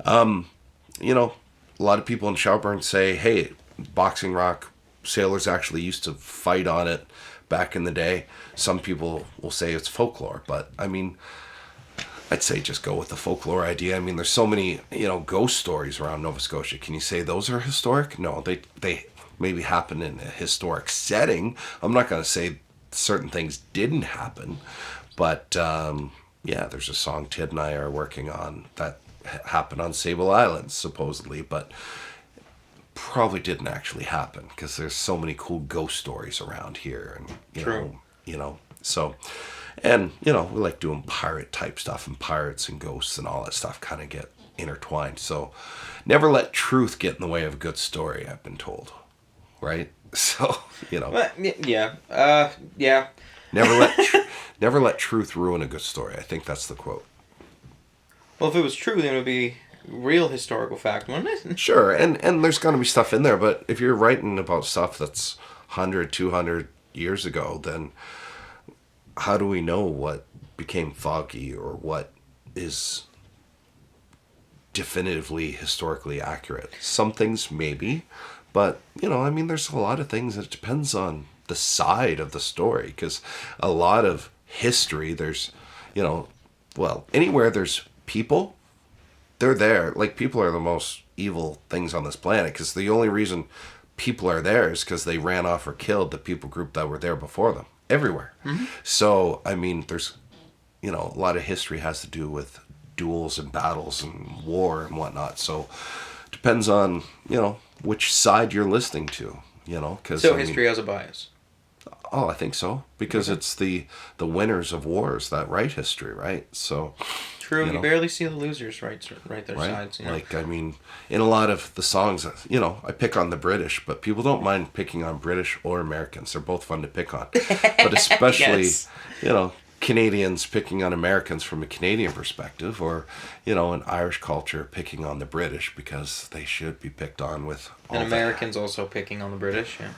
You know, a lot of people in Shelburne say, hey, Boxing Rock, sailors actually used to fight on it back in the day. Some people will say it's folklore, but I mean, I'd say just go with the folklore idea. I mean, there's so many, you know, ghost stories around Nova Scotia. Can you say those are historic? No, they maybe happen in a historic setting. I'm not going to say certain things didn't happen, but yeah, there's a song Tid and I are working on that happened on Sable Islands, supposedly, but probably didn't actually happen, because there's so many cool ghost stories around here, and you know, so, and you know, we like doing pirate type stuff, and pirates and ghosts and all that stuff kind of get intertwined. So never let truth get in the way of a good story, I've been told, right? So, you know, yeah. never let truth ruin a good story. I think that's the quote. Well, if it was true, then it would be real historical fact, wouldn't it? Sure, and there's going to be stuff in there, but if you're writing about stuff that's 100, 200 years ago, then how do we know what became foggy or what is definitively historically accurate? Some things maybe, but, you know, I mean, there's a lot of things that depends on the side of the story, because a lot of history, there's, you know, well, anywhere there's people, they're there. Like, people are the most evil things on this planet, because the only reason people are there is because they ran off or killed the people group that were there before them. Everywhere. Mm-hmm. So, I mean, there's, you know, a lot of history has to do with duels and battles and war and whatnot. So, depends on, you know, which side you're listening to, you know. Cause, so, history has a bias. Oh, I think so, because it's the winners of wars that write history, right? So true, you barely see the losers write their sides. You know? Like, I mean, in a lot of the songs, you know, I pick on the British, but people don't mind picking on British or Americans. They're both fun to pick on, but especially, yes. You know, Canadians picking on Americans from a Canadian perspective, or, you know, an Irish culture picking on the British because they should be picked on with all and Americans also picking on the British. Yeah.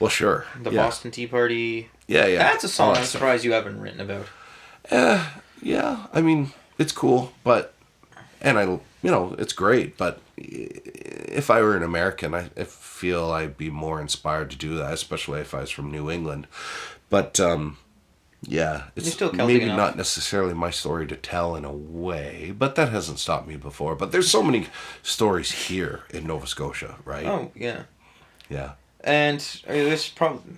Well, sure. The Boston Tea Party. Yeah. That's a song I'm surprised you haven't written about. Yeah. I mean, it's cool, but, and you know, it's great, but if I were an American, I feel I'd be more inspired to do that, especially if I was from New England. But, yeah, it's still maybe enough. Not necessarily my story to tell in a way, but that hasn't stopped me before. But there's so many stories here in Nova Scotia, right? Oh, yeah. Yeah. And this probably,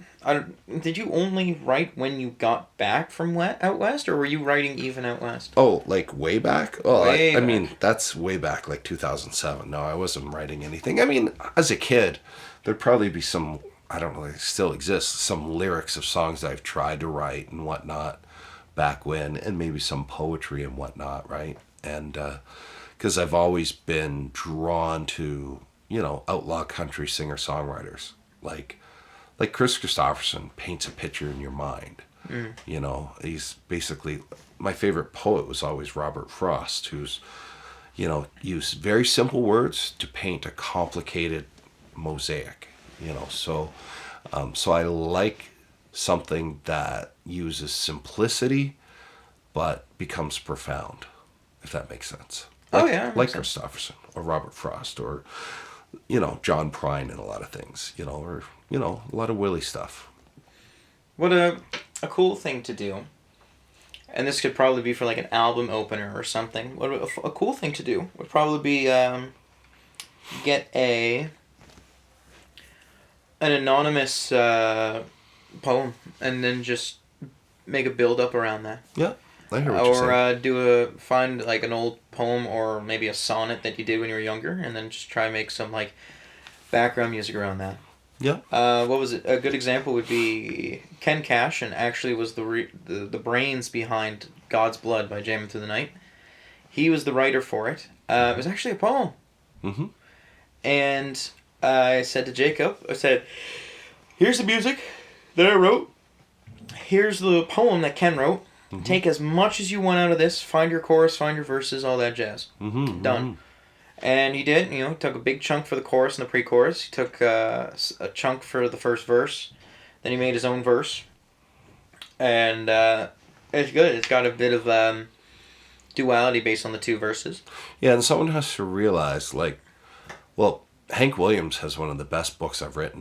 did you only write when you got back from out west, or were you writing even out west? Oh, like way back? Oh, I mean, that's way back, like 2007. No, I wasn't writing anything. I mean, as a kid, there'd probably be some, I don't know, it still exists, some lyrics of songs that I've tried to write and whatnot back when, and maybe some poetry and whatnot, right? And because I've always been drawn to, outlaw country singer-songwriters. Like Chris Christopherson paints a picture in your mind. He's basically, my favorite poet was always Robert Frost, who's, used very simple words to paint a complicated mosaic, so I like something that uses simplicity but becomes profound, if that makes sense. Like Christopherson or Robert Frost or John Prine in a lot of things, or a lot of Willie stuff. What a cool thing to do. And this could probably be for like an album opener or something. What a cool thing to do would probably be get an anonymous poem and then just make a build up around that. Yeah, I hear what you're saying. Find like an old poem or maybe a sonnet that you did when you were younger, and then just try and make some like background music around that. Yeah. What was it? A good example would be Ken Cash, and actually was the brains behind God's Blood by Jamming Through the Night. He was the writer for it. It was actually a poem. Mm-hmm. And I said to Jacob, here's the music that I wrote. Here's the poem that Ken wrote. Mm-hmm. Take as much as you want out of this. Find your chorus, find your verses, all that jazz. Mm-hmm. Done. Mm-hmm. And he did, took a big chunk for the chorus and the pre-chorus. He took a chunk for the first verse. Then he made his own verse. And it's good. It's got a bit of duality based on the two verses. Yeah, and someone has to realize, Hank Williams has one of the best books I've read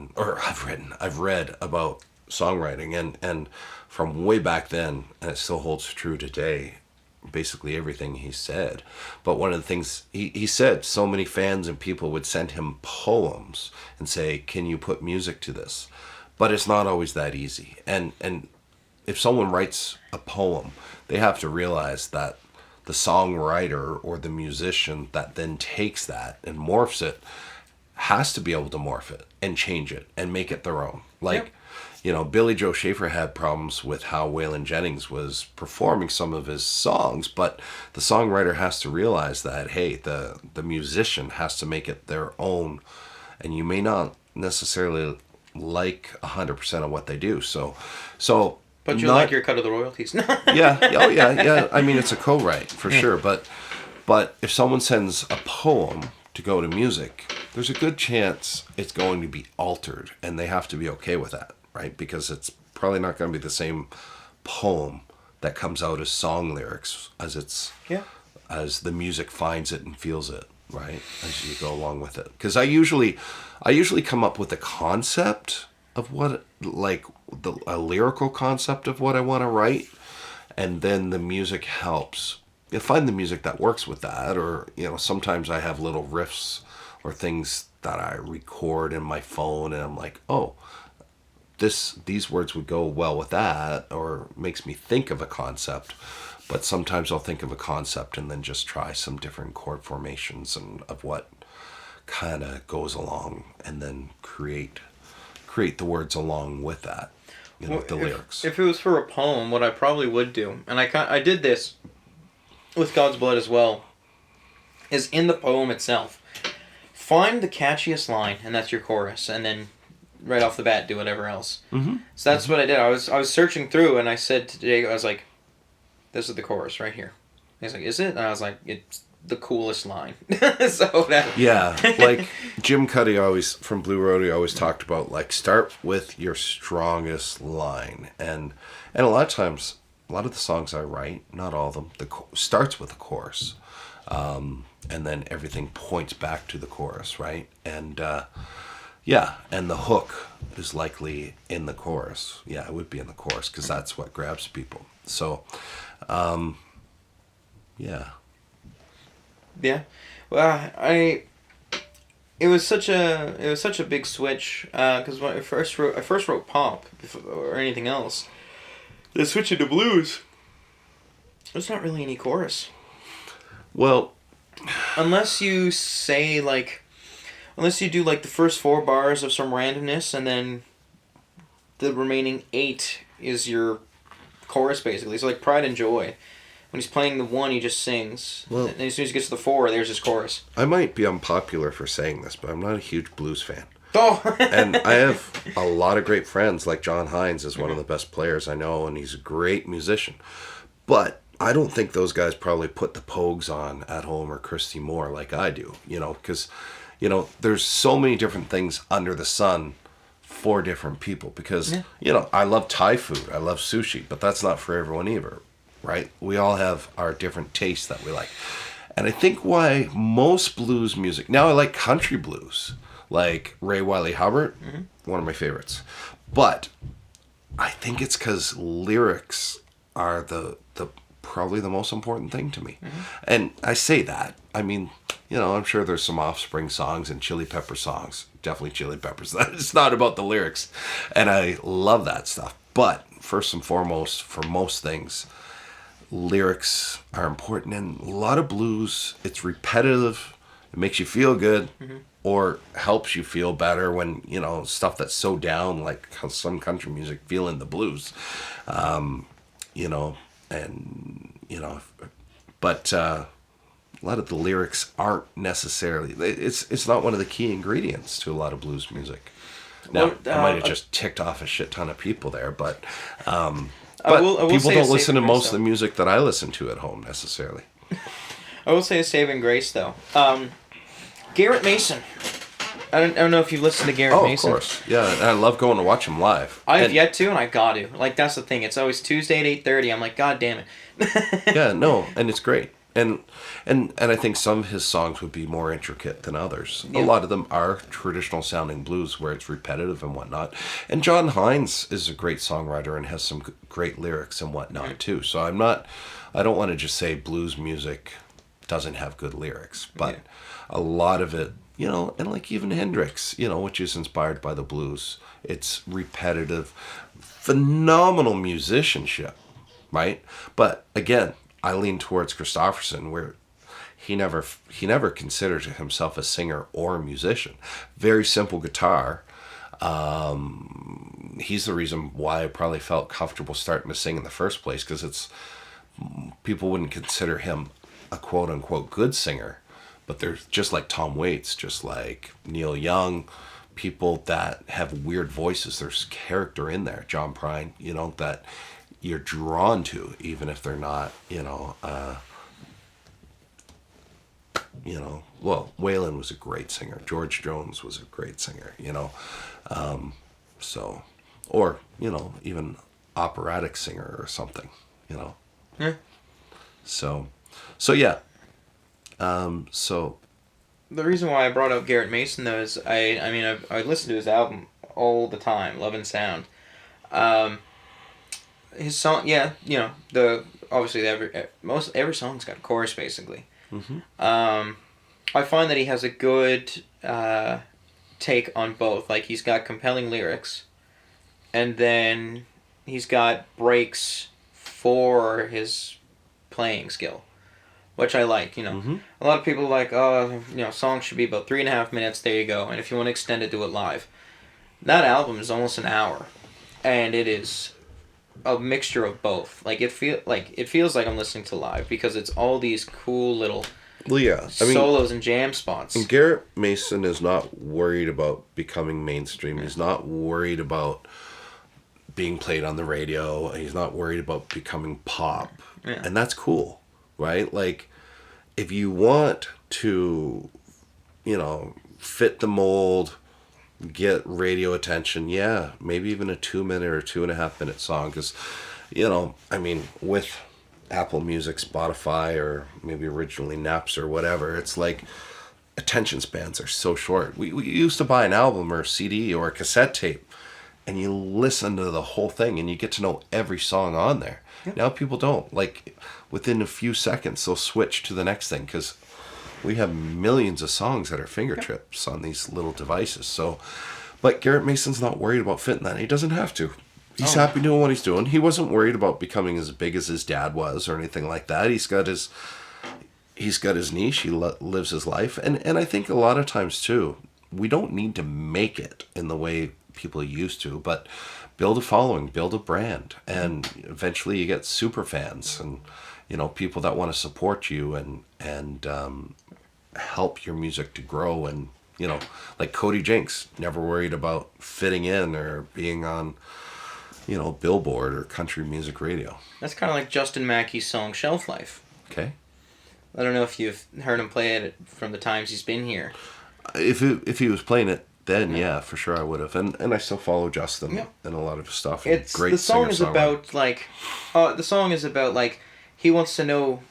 about songwriting. And from way back then, and it still holds true today, basically everything he said. But one of the things he said, so many fans and people would send him poems and say, can you put music to this? But it's not always that easy. And if someone writes a poem, they have to realize that the songwriter or the musician that then takes that and morphs it has to be able to morph it and change it and make it their own. Billy Joe Shaver had problems with how Waylon Jennings was performing some of his songs, but the songwriter has to realize that, hey, the musician has to make it their own, and you may not necessarily like 100% of what they do. But you like your cut of the royalties. Yeah. I mean, it's a co-write for sure, but if someone sends a poem to go to music, there's a good chance it's going to be altered, and they have to be okay with that. Right, because it's probably not going to be the same poem that comes out as song lyrics as the music finds it and feels it, right, as you go along with it. Because I usually come up with a concept of what, a lyrical concept of what I want to write, and then the music helps. You find the music that works with that, or sometimes I have little riffs or things that I record in my phone, and I'm like, oh, these words would go well with that, or makes me think of a concept. But sometimes I'll think of a concept and then just try some different chord formations and of what kind of goes along, and then create the words along with that, the lyrics. If it was for a poem, what I probably would do, and I did this with God's Blood as well, is in the poem itself, find the catchiest line, and that's your chorus, and then right off the bat do whatever else. Mm-hmm. So that's what I did. I was searching through, and I said to Jake, I was like, this is the chorus right here. He's like, is it? And I was like, it's the coolest line. Like Jim Cuddy from Blue Rodeo always talked about, start with your strongest line. And a lot of times, a lot of the songs I write, not all of them, starts with a chorus. And then everything points back to the chorus, right? And and the hook is likely in the chorus. Yeah, it would be in the chorus because that's what grabs people. So, yeah. Yeah. Well, it was such a big switch because when I first wrote pop or anything else, the switch into blues. There's not really any chorus. Well, unless you say unless you do the first 4 bars of some randomness, and then the remaining 8 is your chorus basically. So Pride and Joy When he's playing the 1, he just sings. Well, and as soon as he gets to the 4, there's his chorus. I might be unpopular for saying this, but I'm not a huge blues fan. Oh! And I have a lot of great friends, like John Hines is one of the best players I know, and he's a great musician. But I don't think those guys probably put the Pogues on at home or Christy Moore like I do, because, there's so many different things under the sun for different people. Because, I love Thai food, I love sushi, but that's not for everyone either, right? We all have our different tastes that we like. And I think why most blues music, now I like country blues, like Ray Wiley Hubbard, one of my favorites. But I think it's because lyrics are the probably the most important thing to me. And I say that. I mean, I'm sure there's some Offspring songs and Chili Pepper songs. Definitely Chili Peppers. It's not about the lyrics. And I love that stuff. But first and foremost, for most things, lyrics are important. And a lot of blues, it's repetitive. It makes you feel good. Or helps you feel better when, stuff that's so down, like how some country music, feeling the blues. But a lot of the lyrics aren't necessarily, it's not one of the key ingredients to a lot of blues music. Now, I might have just ticked off a shit ton of people there, but people don't listen to most of the music that I listen to at home necessarily. I will say a saving grace, though. Garrett Mason. I don't know if you've listened to Garrett Mason. Oh, of course. Yeah, and I love going to watch him live. I have yet to, and I got to. Like, that's the thing. It's always Tuesday at 8:30. I'm like, God damn it. Yeah, no, and it's great. And I think some of his songs would be more intricate than others. Yeah. A lot of them are traditional sounding blues where it's repetitive and whatnot. And John Hines is a great songwriter and has some great lyrics and whatnot too. So I don't want to just say blues music doesn't have good lyrics, but a lot of it, and like even Hendrix, which is inspired by the blues, it's repetitive, phenomenal musicianship, right? But again, I lean towards Christofferson, where he never considered himself a singer or a musician. Very simple guitar. He's the reason why I probably felt comfortable starting to sing in the first place, because people wouldn't consider him a quote unquote good singer, but they're just like Tom Waits, just like Neil Young, people that have weird voices. There's character in there. John Prine, that you're drawn to, even if they're not, well, Waylon was a great singer. George Jones was a great singer, or, even operatic singer or something, Yeah. So yeah. The reason why I brought up Garrett Mason, though, is I listened to his album all the time, Love and Sound. His song, obviously every song's got a chorus basically. I find that he has a good take on both. Like, he's got compelling lyrics, and then he's got breaks for his playing skill, which I like. A lot of people are like, songs should be about 3.5 minutes. There you go. And if you want to extend it, do it live. That album is almost an hour, and it is a mixture of both. Like, it feels like I'm listening to live, because it's all these cool little solos and jam spots. And Garrett Mason is not worried about becoming mainstream. He's not worried about being played on the radio. He's not worried about becoming pop. Yeah. And that's cool, right? Like, if you want to, fit the mold, get radio attention, maybe even a 2-minute or 2.5-minute song, because, with Apple Music, Spotify, or maybe originally Napster or whatever, it's like attention spans are so short. We used to buy an album or a CD or a cassette tape, and you listen to the whole thing and you get to know every song on there. Yep. Now people don't. Like, within a few seconds they'll switch to the next thing, because we have millions of songs at our fingertips on these little devices. So, but Garrett Mason's not worried about fitting that. He doesn't have to. He's happy doing what he's doing. He wasn't worried about becoming as big as his dad was or anything like that. He's got his niche. He lives his life. And I think a lot of times too, we don't need to make it in the way people used to, but build a following, build a brand, and eventually you get super fans, and people that want to support you and help your music to grow. And, like Cody Jinks, never worried about fitting in or being on, Billboard or country music radio. That's kind of like Justin Mackey's song Shelf Life. Okay. I don't know if you've heard him play it from the times he's been here. If he was playing it then, yeah, for sure I would have. And I still follow Justin and a lot of his stuff. It's great. The song is about like he wants to know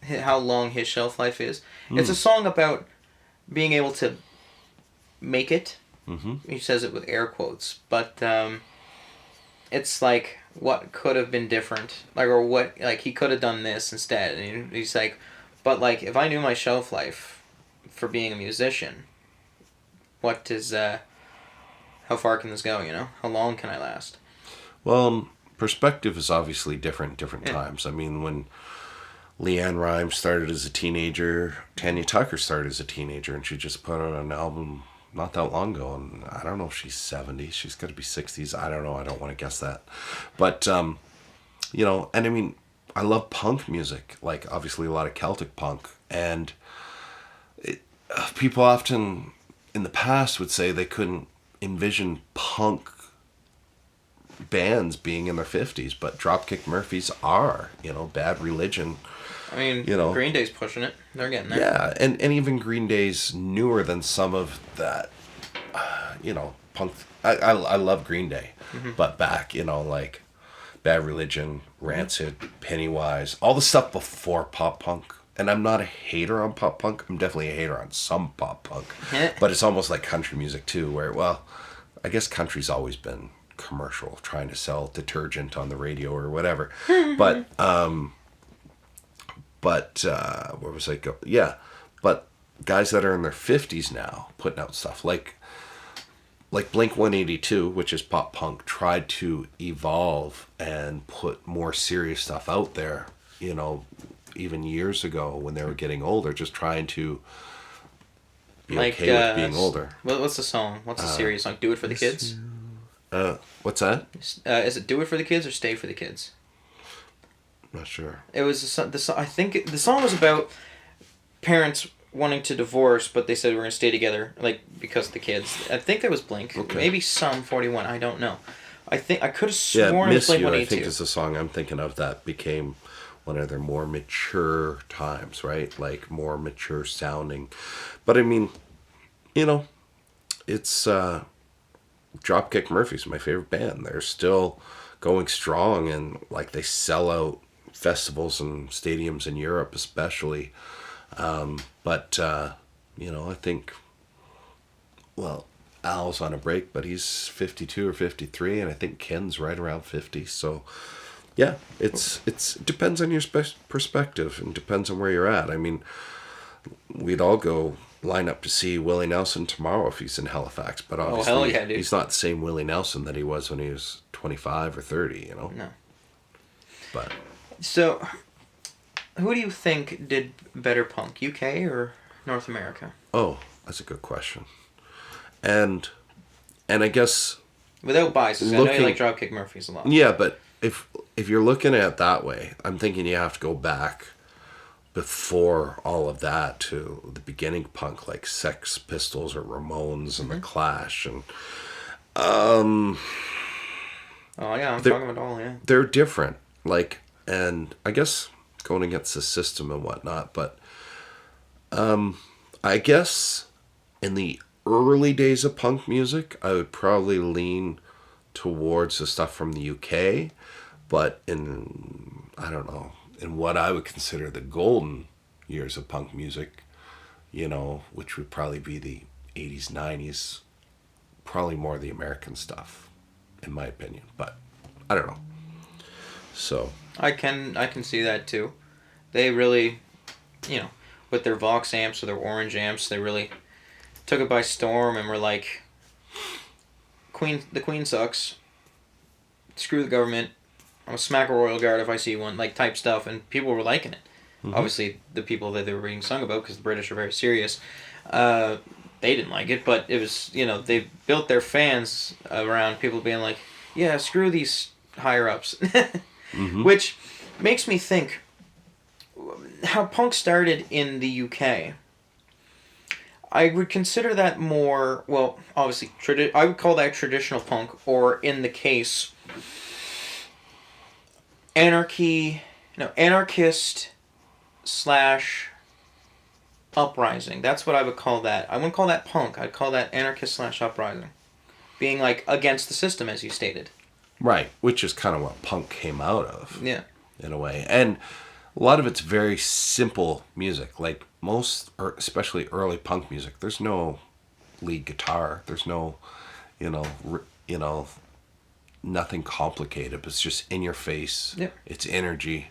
how long his shelf life is. It's a song about being able to make it. Mm-hmm. He says it with air quotes, but it's like what could have been different, like, or what, like, he could have done this instead. And he's like, but like if I knew my shelf life for being a musician, what is how far can this go? How long can I last? Well, perspective is obviously different times. I mean, when Leanne Rimes started as a teenager, Tanya Tucker started as a teenager, and she just put out an album not that long ago, and I don't know if she's 70. She's got to be 60s. I don't know. I don't want to guess that. But, and I mean, I love punk music, like obviously a lot of Celtic punk, and people often in the past would say they couldn't envision punk bands being in their 50s, but Dropkick Murphys are, Bad Religion. I mean, Green Day's pushing it. They're getting there. Yeah, and even Green Day's newer than some of that, punk. I love Green Day, but back, like Bad Religion, Rancid, Pennywise, all the stuff before pop punk. And I'm not a hater on pop punk. I'm definitely a hater on some pop punk. But it's almost like country music too, where, well, I guess country's always been commercial, trying to sell detergent on the radio or whatever. But where was I going? Yeah, but guys that are in their 50s now putting out stuff like Blink-182, which is pop punk, tried to evolve and put more serious stuff out there, even years ago when they were getting older, just trying to be okay with being older. What's the song? What's the serious song? Do It for the Kids? What's that? Is it Do It for the Kids or Stay for the Kids? Not sure. It was I think the song was about parents wanting to divorce, but they said we're going to stay together, like, because of the kids. I think that was Blink. Okay. Maybe Sum 41. I don't know. I could have sworn it was Blink-182. I think is the song I'm thinking of that became one of their more mature times, right? Like, more mature sounding. But I mean, it's Dropkick Murphys, my favorite band. They're still going strong, and like they sell out festivals and stadiums in Europe especially. But I think, well, Al's on a break, but he's 52 or 53, and I think Ken's right around 50. So yeah, it depends on your perspective and depends on where you're at. I mean, we'd all go line up to see Willie Nelson tomorrow if he's in Halifax, but obviously he's not the same Willie Nelson that he was when he was 25 or 30, No. But so, who do you think did better punk, UK or North America? Oh, that's a good question. And I guess without biases, I know you like Dropkick Murphys a lot. Yeah, but if you're looking at it that way, I'm thinking you have to go back before all of that to the beginning punk, like Sex Pistols or Ramones and the Clash, and oh yeah, I'm talking about all, yeah. They're different, like, and I guess going against the system and whatnot, but I guess in the early days of punk music, I would probably lean towards the stuff from the UK, but in what I would consider the golden years of punk music, which would probably be the 80s, 90s, probably more the American stuff, in my opinion. But I don't know. So I can see that too. They really, with their Vox amps or their Orange amps, they really took it by storm and were like, the Queen sucks. Screw the government. I'm gonna smack a royal guard if I see one, like, type stuff, and people were liking it. Mm-hmm. Obviously, the people that they were being sung about, because the British are very serious, they didn't like it, but it was, they built their fans around people being like, yeah, screw these higher-ups. Mm-hmm. Which makes me think, how punk started in the UK, I would consider that more, well, obviously, I would call that traditional punk, or in the case, anarchist slash uprising. That's what I would call that. I wouldn't call that punk. I'd call that anarchist slash uprising. Being, like, against the system, as you stated. Right, which is kind of what punk came out of. Yeah. In a way. And a lot of it's very simple music. Like most, or especially early punk music, there's no lead guitar. There's no, nothing complicated. It's just in your face. Yep. It's energy.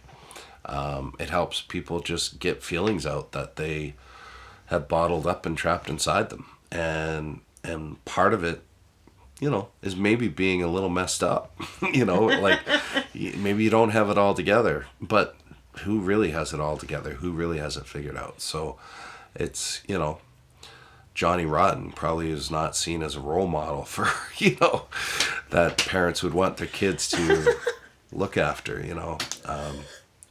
It helps people just get feelings out that they have bottled up and trapped inside them. And part of it, is maybe being a little messed up. Like maybe you don't have it all together, but who really has it all together? Who really has it figured out? So it's, Johnny Rotten probably is not seen as a role model for, that parents would want their kids to look after,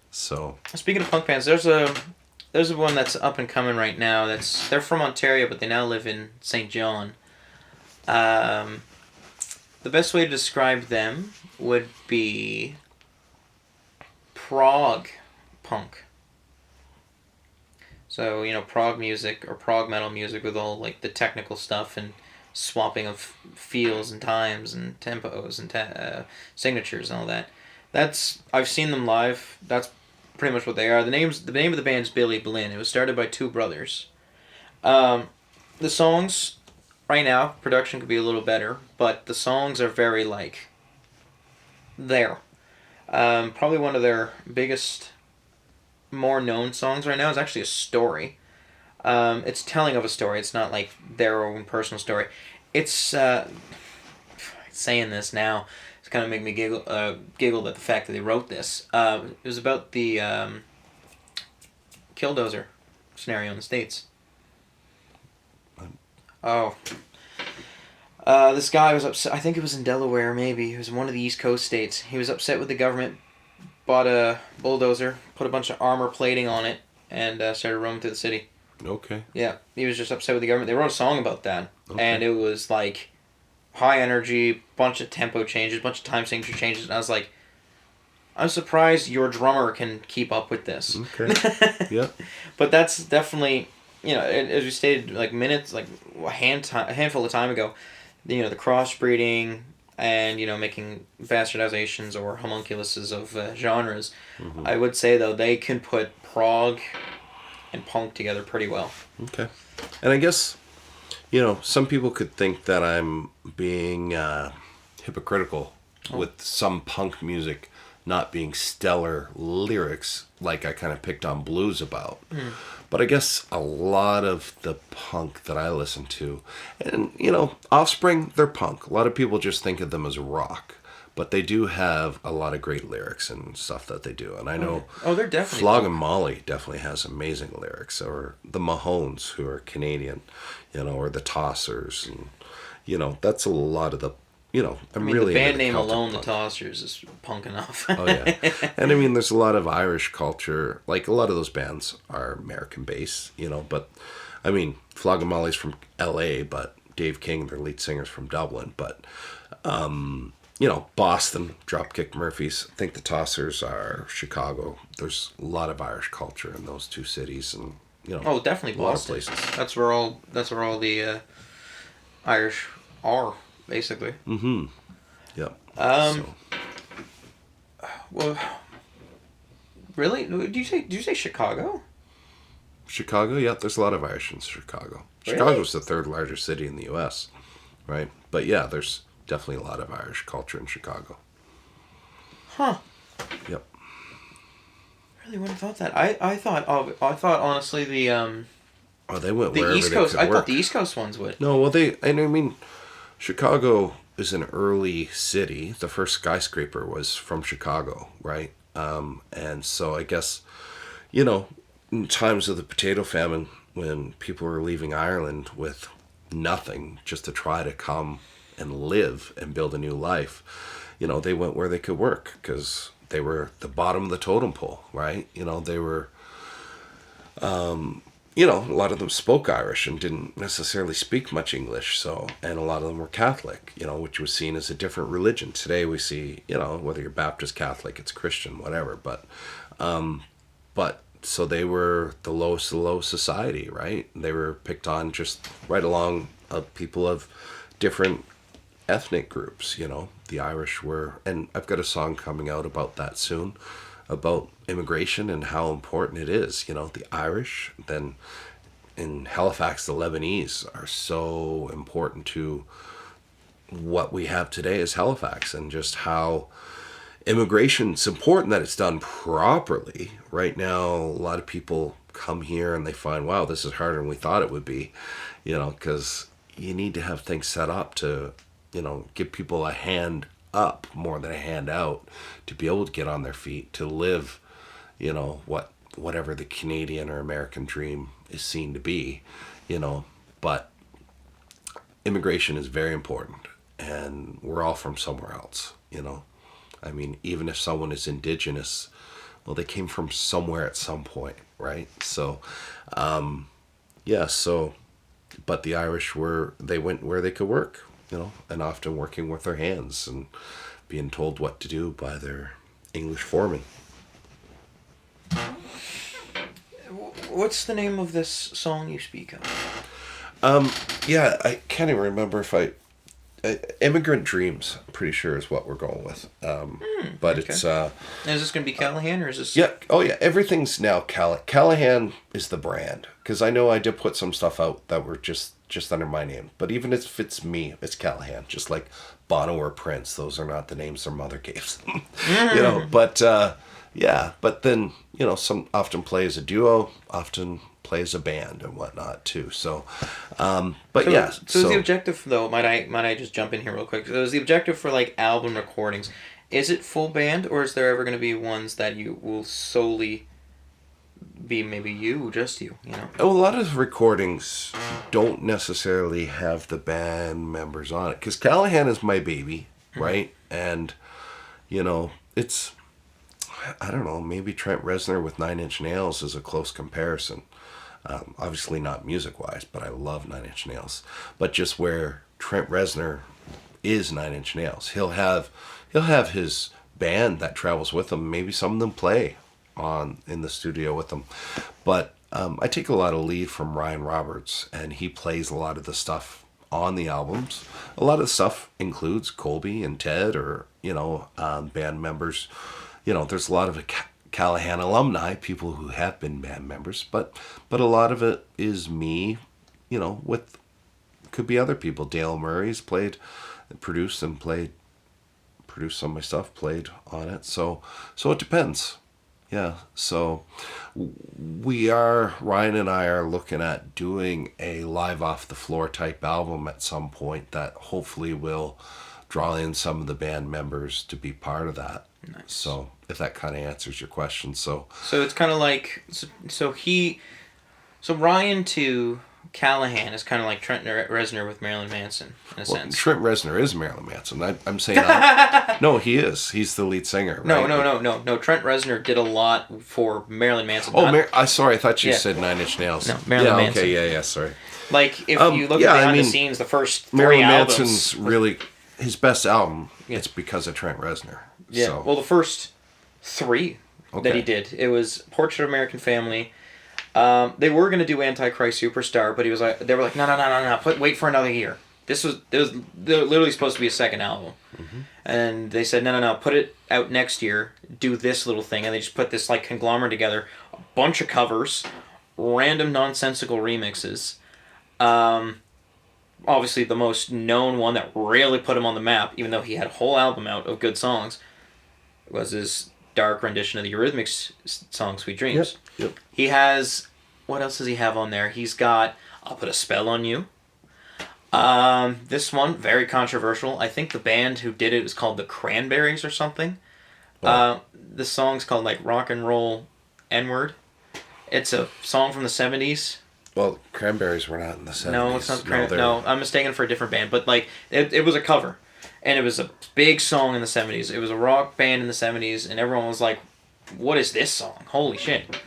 so. Speaking of punk bands, there's one that's up and coming right now. They're from Ontario, but they now live in St. John. The best way to describe them would be prog punk. So, prog music or prog metal music with all, like, the technical stuff and swapping of feels and times and tempos and signatures and all that. I've seen them live. That's pretty much what they are. The name of the band's Billy Blinn. It was started by two brothers. The songs, right now, production could be a little better, but the songs are very, like, there. Probably one of their biggest, more known songs right now is actually a story. It's telling of a story. It's not, like, their own personal story. It's, saying this now, it's kind of making me giggle at the fact that they wrote this. It was about the Killdozer scenario in the States. Oh. This guy was upset. I think it was in Delaware, maybe. It was in one of the East Coast states. He was upset with the government, bought a bulldozer, put a bunch of armor plating on it, and started roaming through the city. Okay. Yeah, he was just upset with the government. They wrote a song about that, okay. And it was, like, high energy, bunch of tempo changes, bunch of time signature changes, and I was like, I'm surprised your drummer can keep up with this. Okay. Yeah. But that's definitely, as we stated, like, minutes, like, a handful of time ago, the crossbreeding and, making bastardizations or homunculuses of genres. Mm-hmm. I would say, though, they can put prog and punk together pretty well. Okay. And I guess, some people could think that I'm being hypocritical with some punk music not being stellar lyrics like I kind of picked on blues about. Mm. But I guess a lot of the punk that I listen to, and, Offspring, they're punk. A lot of people just think of them as rock. But they do have a lot of great lyrics and stuff that they do. And I know they're definitely Flog and Molly definitely has amazing lyrics. Or the Mahones, who are Canadian, or the Tossers. And, that's a lot of the, really the band name alone, punk. The Tossers, is punk enough. Oh, yeah. And, there's a lot of Irish culture. Like, a lot of those bands are American-based, But, Flog and Molly's from L.A., but Dave King, their lead singer's from Dublin. But, Boston, Dropkick Murphys. I think the Tossers are Chicago. There's a lot of Irish culture in those two cities, and definitely Boston. A lot of places. That's where all the Irish are, basically. Mm-hmm. Yep. Well, really? Did you say Chicago? Chicago, yeah. There's a lot of Irish in Chicago. Really? Chicago's the third largest city in the U.S., right? But yeah, there's definitely a lot of Irish culture in Chicago. Huh. Yep. Really wouldn't have thought that. I thought honestly the they went the wherever East they Coast. could I work. thought the East Coast ones would. No, well Chicago is an early city. The first skyscraper was from Chicago, right? And so I guess, in times of the potato famine, when people were leaving Ireland with nothing just to try to come and live and build a new life, they went where they could work because they were the bottom of the totem pole, right? They were You know, a lot of them spoke Irish and didn't necessarily speak much English. So, and a lot of them were Catholic, you know, which was seen as a different religion. Today we see, you know, whether you're Baptist, Catholic, it's Christian, whatever. But so they were the lowest of low society, right? They were picked on just right along of people of different ethnic groups, you know. The Irish were, and I've got a song coming out about that soon, about immigration and how important it is. You know, the Irish, then in Halifax, the Lebanese are so important to what we have today as Halifax, and just how immigration's important, that it's done properly. Right now, a lot of people come here and they find, wow, this is harder than we thought it would be, you know, because you need to have things set up to, you know, give people a hand up more than a hand out to be able to get on their feet, to live, you know, whatever the Canadian or American dream is seen to be, you know. But immigration is very important, and we're all from somewhere else, you know. I mean, even if someone is indigenous, well, they came from somewhere at some point, right? So, yeah, so, but the Irish they went where they could work, you know, and often working with their hands and being told what to do by their English foreman. What's the name of this song you speak of? Yeah, I can't even remember if Immigrant Dreams, I'm pretty sure is what we're going with. But okay. It's... is this going to be Callehan, or is this... Yeah, oh yeah, everything's now Callehan is the brand. Because I know I did put some stuff out that were just under my name. But even if it's me, it's Callehan. Just like Bono or Prince, those are not the names their mother gave them. You know, but yeah, but then, you know, some often play as a duo, often play as a band and whatnot too. So, but yeah. So is the objective, though, might I just jump in here real quick? So is the objective for like album recordings, is it full band, or is there ever going to be ones that you will solely be maybe just you know? A lot of recordings don't necessarily have the band members on it, because Callehan is my baby, right? And, you know, it's, I don't know, maybe Trent Reznor with 9 Inch Nails is a close comparison. Obviously not music-wise, but I love 9 Inch Nails. But just where Trent Reznor is 9 Inch Nails, he'll have his band that travels with him. Maybe some of them play in the studio with him. But I take a lot of lead from Ryan Roberts, and he plays a lot of the stuff on the albums. A lot of the stuff includes Colby and Ted, or, you know, band members. You know, there's a lot of Callehan alumni, people who have been band members, but a lot of it is me, you know, could be other people. Dale Murray's produced some of my stuff, played on it. So it depends. Yeah. So Ryan and I are looking at doing a live off the floor type album at some point that hopefully will draw in some of the band members to be part of that. Nice. So if that kind of answers your question. So it's kind of like, so Ryan to Callehan is kind of like Trent Reznor with Marilyn Manson, in a sense. Trent Reznor is Marilyn Manson. I'm saying that. No, he is. He's the lead singer, right? No. Trent Reznor did a lot for Marilyn Manson. Oh, sorry. I thought you said 9 Inch Nails. No, Marilyn Manson. Okay, yeah, sorry. Like, if you look at behind the scenes, the first 3 Marilyn albums... Manson's really... His best album, it's because of Trent Reznor. Yeah, so. Well, the first 3 that he did, it was Portrait of American Family. They were going to do Antichrist Superstar, but they were like, no, wait for another year. It was literally supposed to be a second album. Mm-hmm. And they said, no, put it out next year, do this little thing. And they just put this like conglomerate together, a bunch of covers, random nonsensical remixes. Obviously, the most known one that really put him on the map, even though he had a whole album out of good songs, was his dark rendition of the Eurythmics song Sweet Dreams. Yep. He has... What else does he have on there? He's got I'll Put a Spell on You. This one, very controversial. I think the band who did it was called the Cranberries or something. Oh. The song's called like Rock and Roll N-Word. It's a song from the 70s. Well, Cranberries were not in the 70s. No, it's not No, I'm mistaken for a different band. But like, it was a cover. And it was a big song in the 70s. It was a rock band in the 70s. And everyone was like, what is this song? Holy shit.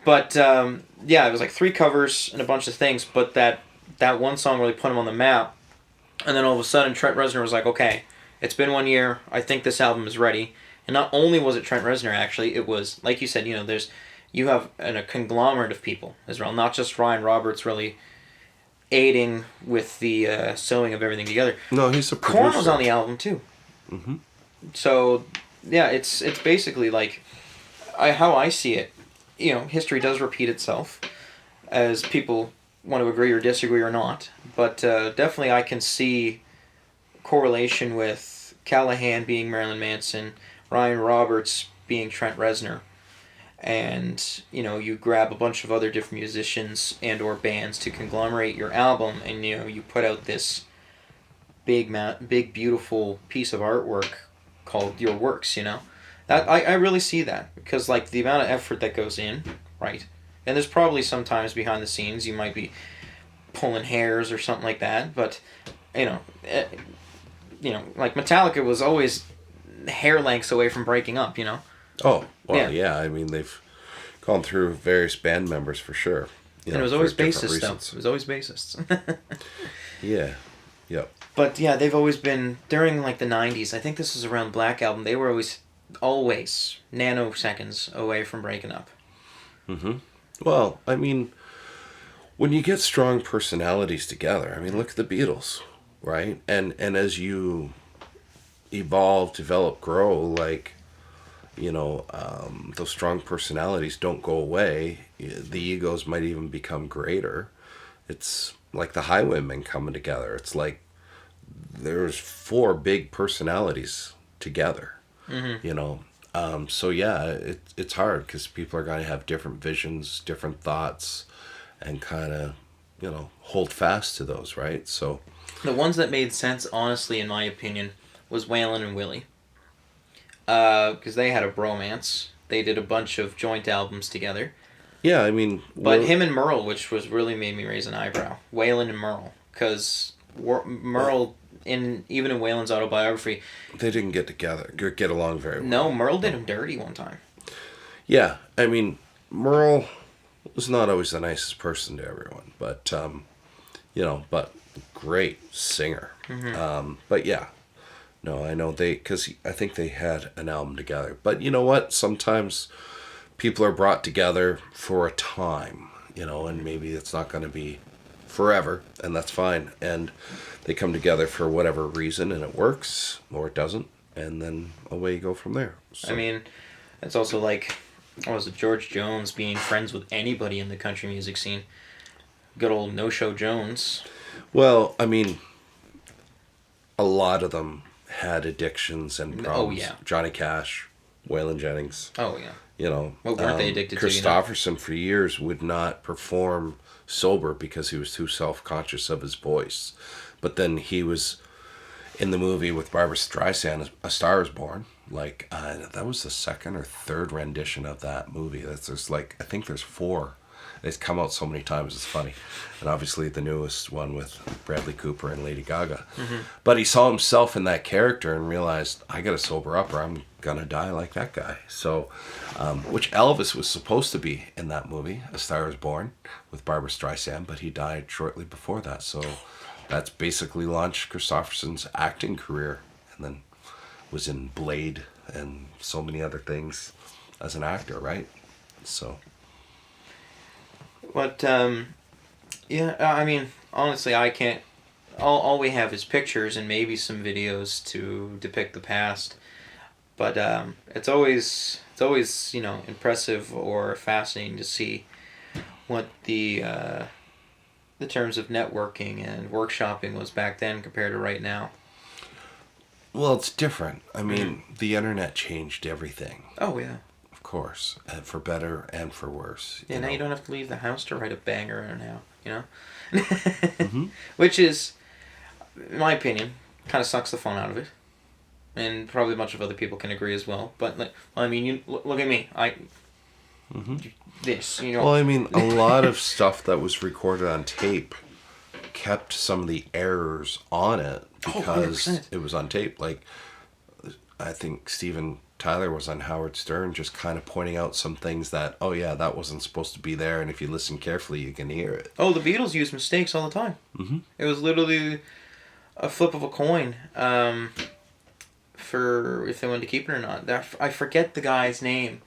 But yeah, it was like 3 covers and a bunch of things. But that one song really put him on the map. And then all of a sudden, Trent Reznor was like, okay, it's been 1 year. I think this album is ready. And not only was it Trent Reznor, actually, it was, like you said, you have a conglomerate of people as well. Not just Ryan Roberts really aiding with the sewing of everything together. No, he's a producer. Korn was on the album, too. Mm-hmm. So, yeah, it's basically like, how I see it, history does repeat itself, as people want to agree or disagree or not. But definitely I can see correlation with Callehan being Marilyn Manson, Ryan Roberts being Trent Reznor. And, you grab a bunch of other different musicians and or bands to conglomerate your album, and, you put out this big, beautiful piece of artwork called your works, That I really see that, because, like, the amount of effort that goes in, right? And there's probably sometimes behind the scenes you might be pulling hairs or something like that, but like Metallica was always hair lengths away from breaking up, Oh, well, yeah. I mean, they've gone through various band members for sure. And it was always bassists, though. It was always bassists. Yeah. Yep. But yeah, they've always been, during like the 90s, I think this was around Black Album, they were always nanoseconds away from breaking up. Mm-hmm. Well, I mean, when you get strong personalities together, I mean, look at the Beatles, right? And as you evolve, develop, grow, like, those strong personalities don't go away. The egos might even become greater. It's like the Highwaymen coming together. It's like there's 4 big personalities together, so yeah, it's hard because people are going to have different visions, different thoughts, and kind of, hold fast to those, right? So the ones that made sense, honestly, in my opinion, was Waylon and Willie. Because they had a bromance. They did a bunch of joint albums together. Yeah, I mean... But him and Merle, which was really made me raise an eyebrow. Waylon and Merle. Because Merle, even in Waylon's autobiography... They didn't get together, get along very well. No, Merle did him dirty one time. Yeah, I mean, Merle was not always the nicest person to everyone. But, but great singer. Mm-hmm. But yeah. No, I know because I think they had an album together. But you know what? Sometimes people are brought together for a time, and maybe it's not going to be forever, and that's fine. And they come together for whatever reason, and it works, or it doesn't, and then away you go from there. So. I mean, it's also like, George Jones being friends with anybody in the country music scene. Good old No-Show Jones. Well, I mean, a lot of them had addictions and problems. Oh, yeah. Johnny Cash, Waylon Jennings. Oh, yeah. What weren't they addicted to? Christofferson for years would not perform sober because he was too self-conscious of his voice. But then he was in the movie with Barbra Streisand, A Star Is Born. Like, that was the 2nd or 3rd rendition of that movie. There's I think there's 4. It's come out so many times, it's funny. And obviously the newest one with Bradley Cooper and Lady Gaga. Mm-hmm. But he saw himself in that character and realized, I got to sober up or I'm going to die like that guy. So, which Elvis was supposed to be in that movie, A Star Is Born, with Barbra Streisand, but he died shortly before that. So that's basically launched Christofferson's acting career, and then was in Blade and so many other things as an actor, right? So... But, yeah, I mean, honestly, I can't... All we have is pictures and maybe some videos to depict the past. But it's always impressive or fascinating to see what the terms of networking and workshopping was back then compared to right now. Well, it's different. I mean, the internet changed everything. Oh, yeah. Of course, for better and for worse. Yeah, now you don't have to leave the house to write a banger now, Mm-hmm. Which is, in my opinion, kind of sucks the fun out of it. And probably a bunch of other people can agree as well. But, look at me. Well, I mean, a lot of stuff that was recorded on tape kept some of the errors on it because it was on tape. Like, I think Stephen Tyler was on Howard Stern, just kind of pointing out some things that, oh yeah, that wasn't supposed to be there, and if you listen carefully, you can hear it. Oh, the Beatles use mistakes all the time. Mm-hmm. It was literally a flip of a coin for if they wanted to keep it or not. I forget the guy's name.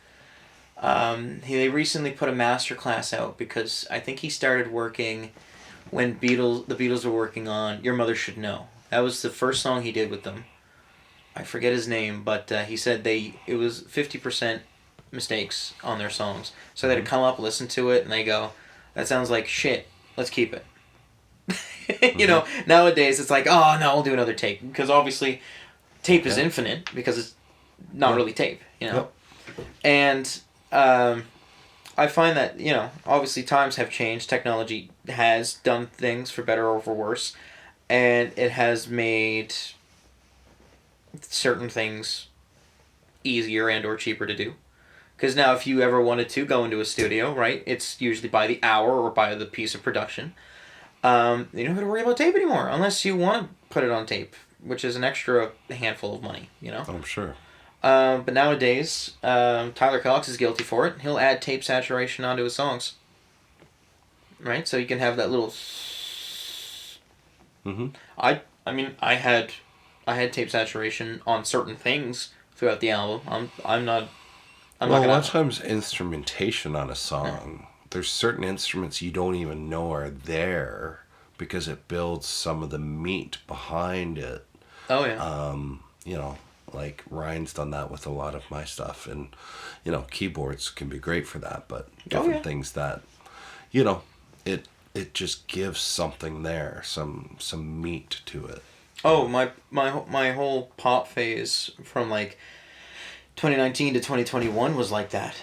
They recently put a masterclass out because I think he started working when the Beatles were working on Your Mother Should Know. That was the first song he did with them. I forget his name, but he said it was 50% mistakes on their songs. So they'd come up, listen to it, and they go, that sounds like shit, let's keep it. Nowadays it's like, oh no, we'll do another take. Because obviously tape is infinite because it's not really tape, Yep. And I find that, obviously times have changed. Technology has done things for better or for worse. And it has made certain things easier and or cheaper to do. Because now if you ever wanted to go into a studio, right, it's usually by the hour or by the piece of production. You don't have to worry about tape anymore unless you want to put it on tape, which is an extra handful of money, I'm sure. But nowadays, Tyler Cox is guilty for it. He'll add tape saturation onto his songs. Right? So you can have that little... Mm-hmm. I had tape saturation on certain things throughout the album. I'm not a lot of times instrumentation on a song, there's certain instruments you don't even know are there because it builds some of the meat behind it. Oh, yeah. Like Ryan's done that with a lot of my stuff, and keyboards can be great for that, but different things that it just gives something there, some meat to it. Oh, my whole pop phase from like 2019 to 2021 was like that.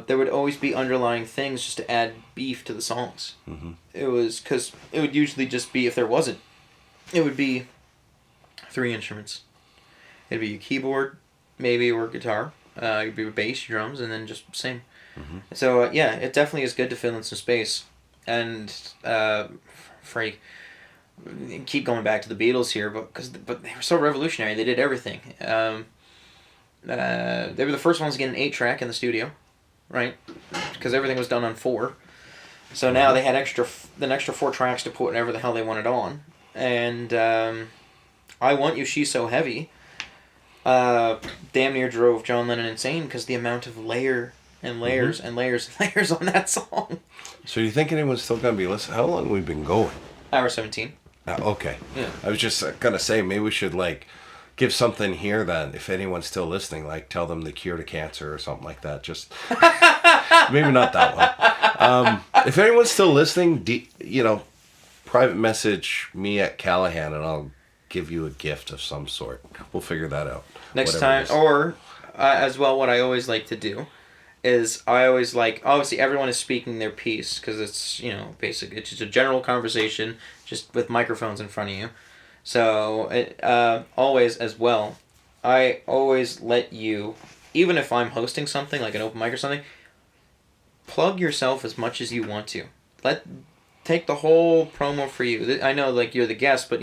There would always be underlying things just to add beef to the songs. Mm-hmm. It was because it would usually just be, if there wasn't, it would be 3 instruments. It'd be a keyboard, maybe, or guitar. It'd be bass, drums, and then just sing. Mm-hmm. So it definitely is good to fill in some space. And keep going back to the Beatles here, but they were so revolutionary. They did everything. They were the first ones to get an 8-track in the studio, right? Because everything was done on 4. So now they had extra 4 tracks to put whatever the hell they wanted on. And I Want You, She's So Heavy damn near drove John Lennon insane because the amount of layer and layers and layers and layers on that song. So do you think anyone's still going to be listening? How long have we been going? Hour 17. Okay. Yeah. I was just going to say, maybe we should give something here that if anyone's still listening, tell them the cure to cancer or something like that. Just maybe not that one. If anyone's still listening, private message me at Callehan and I'll give you a gift of some sort. We'll figure that out. Next time, or as well, what I always like to do is obviously everyone is speaking their piece because it's, basic. It's just a general conversation just with microphones in front of you. So always as well, I always let you, even if I'm hosting something like an open mic or something, plug yourself as much as you want to. Take the whole promo for you. I know you're the guest, but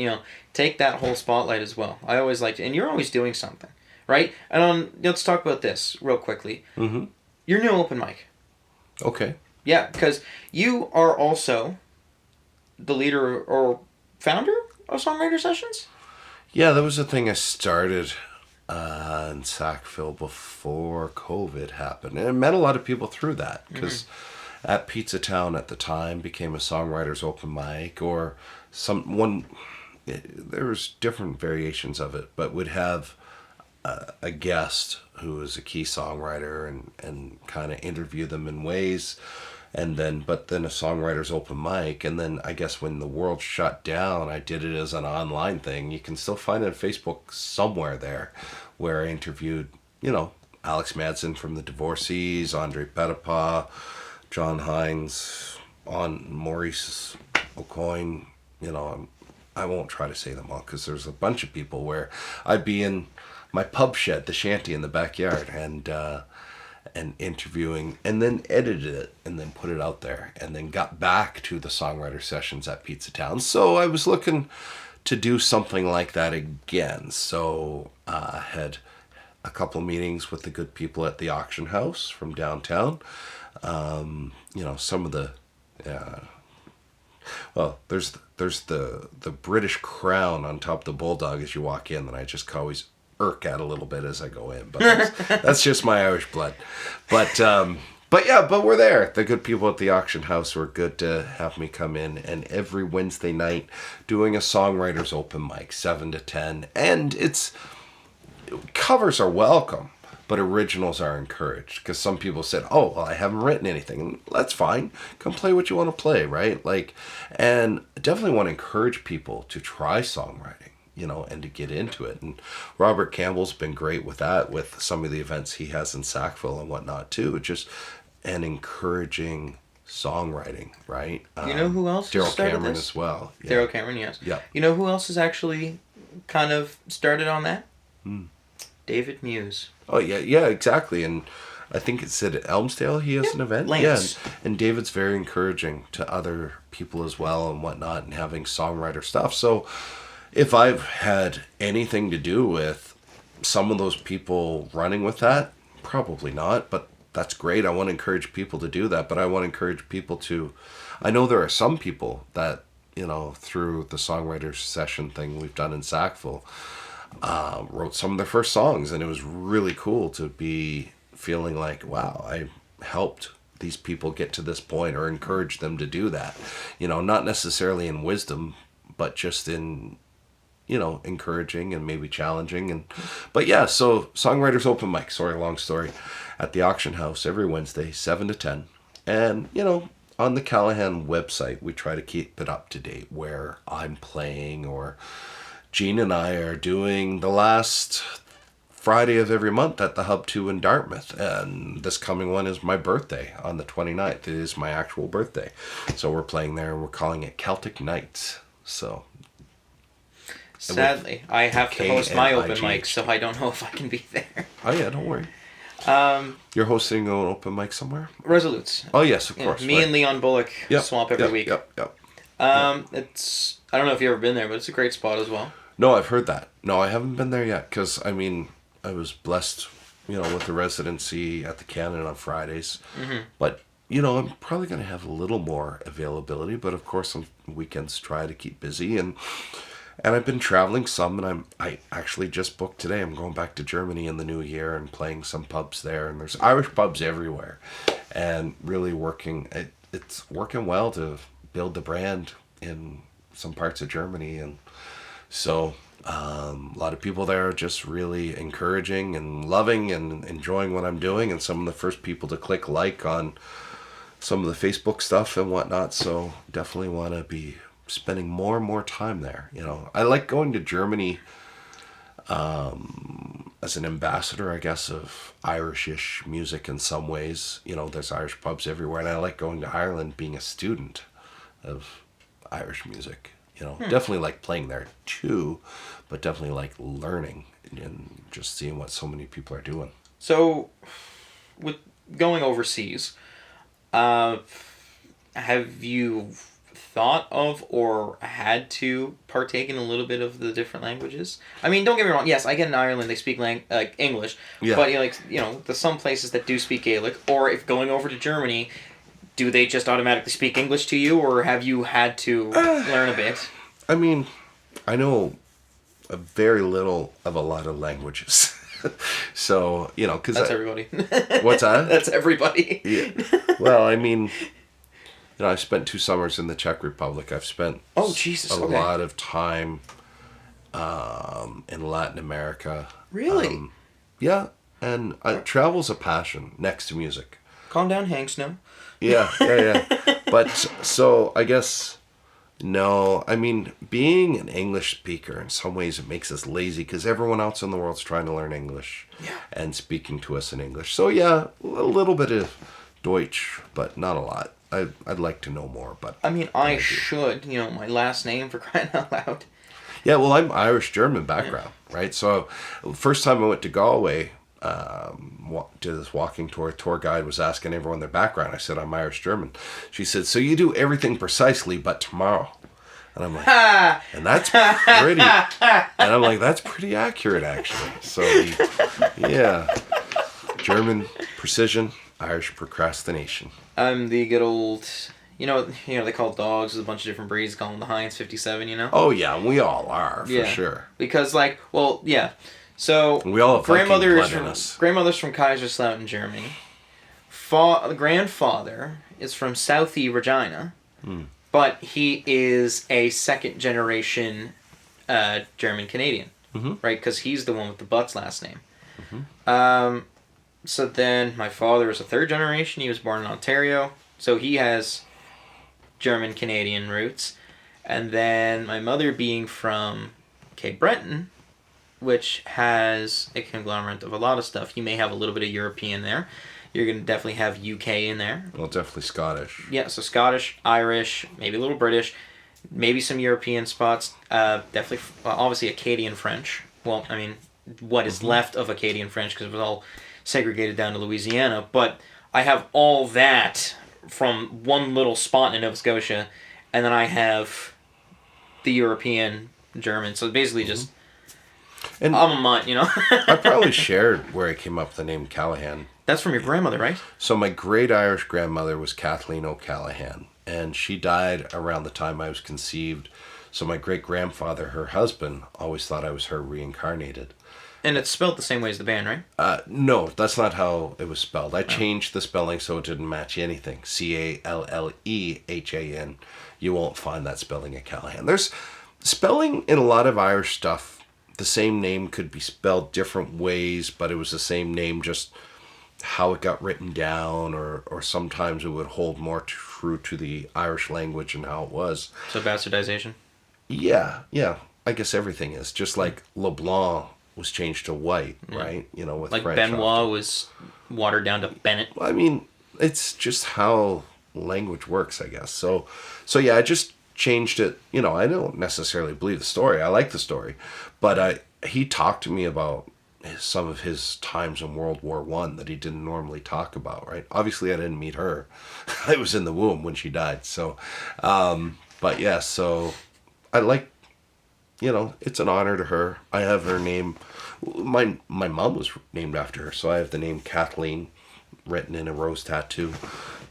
take that whole spotlight as well. I always like to, and you're always doing something, right? And let's talk about this real quickly. Mm-hmm. Your new open mic. Okay. Yeah, because you are also the leader or founder of Songwriter Sessions? Yeah, that was the thing I started in Sackville before COVID happened. And it met a lot of people through that because at Pizza Town at the time became a songwriter's open mic or there was different variations of it, but would have a guest who was a key songwriter and kind of interview them in ways, but then a songwriter's open mic. And then I guess when the world shut down, I did it as an online thing. You can still find it on Facebook somewhere there, where I interviewed Alex Madsen from the Divorcees, Andre Pettipas, John Hines, Maurice O'Coin. I won't try to say them all because there's a bunch of people where I'd be in my pub shed, the shanty in the backyard, and interviewing, and then edited it, and then put it out there, and then got back to the Songwriter Sessions at Pizza Town. So I was looking to do something like that again. So I had a couple meetings with the good people at the auction house from downtown. Some of the well, there's the British crown on top of the bulldog as you walk in that I just always irk at a little bit as I go in, but that's just my Irish blood. But we're there. The good people at the auction house were good to have me come in, and every Wednesday night doing a songwriters open mic, 7 to 10, and covers are welcome, but originals are encouraged, because some people said, oh, well, I haven't written anything. And that's fine. Come play what you want to play, right? And I definitely want to encourage people to try songwriting, and to get into it. And Robert Campbell's been great with that, with some of the events he has in Sackville and whatnot too. Just an encouraging songwriting, right? You know who else Daryl started Cameron this? as well. Yeah. Daryl Cameron, yes. Yeah. You know who else has actually kind of started on that? David Muse. Oh, yeah, exactly. And I think it's at Elmsdale he has an event. Lance. Yeah, and David's very encouraging to other people as well and whatnot, and having songwriter stuff. So if I've had anything to do with some of those people running with that, probably not, but that's great. I want to encourage people to do that, but I want to encourage people to... I know there are some people that, through the songwriters session thing we've done in Sackville, wrote some of their first songs, and it was really cool to be feeling like, wow, I helped these people get to this point, or encourage them to do that. Not necessarily in wisdom, but just in, encouraging and maybe challenging. But yeah, so songwriters open mic, long story, at the auction house every Wednesday, 7 to 10. And, on the Callehan website, we try to keep it up to date where I'm playing, or Gene and I are doing the last Friday of every month at the Hub 2 in Dartmouth. And this coming one is my birthday on the 29th. It is my actual birthday. So we're playing there, and we're calling it Celtic Nights. So sadly, I have to host my open mic, so I don't know if I can be there. Oh yeah, don't worry. You're hosting an open mic somewhere? Resolutes. Oh yes, of course. Me and Leon Bullock swap every week. Yep. It's, I don't know if you've ever been there, but it's a great spot as well. No, I've heard that. No, I haven't been there yet, because I was blessed, with the residency at the Cannon on Fridays. Mm-hmm. But I'm probably going to have a little more availability, but of course on weekends try to keep busy, and I've been traveling some, and I actually just booked today. I'm going back to Germany in the new year and playing some pubs there, and there's Irish pubs everywhere, and really working. It's working well to build the brand in some parts of Germany, and so a lot of people there are just really encouraging and loving and enjoying what I'm doing, and some of the first people to click like on some of the Facebook stuff and whatnot. So definitely want to be spending more and more time there. I like going to Germany as an ambassador, I guess, of Irishish music in some ways. There's Irish pubs everywhere, and I like going to Ireland being a student of Irish music. Definitely like playing there too, but definitely like learning and just seeing what so many people are doing. So, with going overseas, have you thought of or had to partake in a little bit of the different languages? I mean, don't get me wrong. Yes, I get in Ireland they speak English, yeah. But there's some places that do speak Gaelic. Or if going over to Germany, do they just automatically speak English to you, or have you had to learn a bit? I mean, I know a very little of a lot of languages. So, because... That's everybody. What's that? That's everybody. Yeah. Well, I mean, I've spent 2 summers in the Czech Republic. I've spent a lot of time in Latin America. Really? Yeah, and travel's a passion next to music. Calm down, Hank Snow. Yeah. But, so, I guess, no, I mean, being an English speaker, in some ways it makes us lazy, because everyone else in the world's trying to learn English and speaking to us in English. So, yeah, a little bit of Deutsch, but not a lot. I'd like to know more, but... I mean, I should, my last name, for crying out loud. Yeah, well, I'm Irish-German background, right? So, first time I went to Galway... did this walking tour guide was asking everyone their background. I said, I'm Irish German. She said, so you do everything precisely but tomorrow. And I'm like, and that's pretty, and I'm like, that's pretty accurate, actually. So, German precision, Irish procrastination. I'm the good old, they call dogs, there's a bunch of different breeds, call them the Heinz 57, Oh, yeah, we all are, for sure. Because, so we all have grandmother's from Kaiserslautern, Germany. Grandfather is from Southie, Regina, but he is a second generation German Canadian, right? Because he's the one with the Butts last name. So then my father is a third generation. He was born in Ontario, so he has German Canadian roots. And then my mother being from Cape Breton, which has a conglomerate of a lot of stuff. You may have a little bit of European there. You're going to definitely have UK in there. Well, definitely Scottish. Yeah, so Scottish, Irish, maybe a little British, maybe some European spots. Definitely, obviously Acadian French. Well, I mean, what is left of Acadian French, because it was all segregated down to Louisiana. But I have all that from one little spot in Nova Scotia, and then I have the European German. So basically just... And I'm a mutt, I probably shared where I came up with the name Callehan. That's from your grandmother, right? So my great Irish grandmother was Kathleen O'Callaghan, and she died around the time I was conceived. So my great grandfather, her husband, always thought I was her reincarnated. And it's spelled the same way as the band, right? No, that's not how it was spelled. I changed the spelling so it didn't match anything. Callehan. You won't find that spelling at Callehan. There's spelling in a lot of Irish stuff. The same name could be spelled different ways, but it was the same name, just how it got written down, or sometimes it would hold more true to the Irish language and how it was. So bastardization? Yeah. I guess everything is. Just like LeBlanc was changed to White, right? With like French Benoit often. was watered down to Bennett. I mean, it's just how language works, I guess. So yeah, I just changed it. I don't necessarily believe the story. I like the story, but he talked to me about some of his times in World War I that he didn't normally talk about, right? Obviously, I didn't meet her. I was in the womb when she died. So, but yeah, so I like, it's an honor to her. I have her name. My mom was named after her, so I have the name Kathleen written in a rose tattoo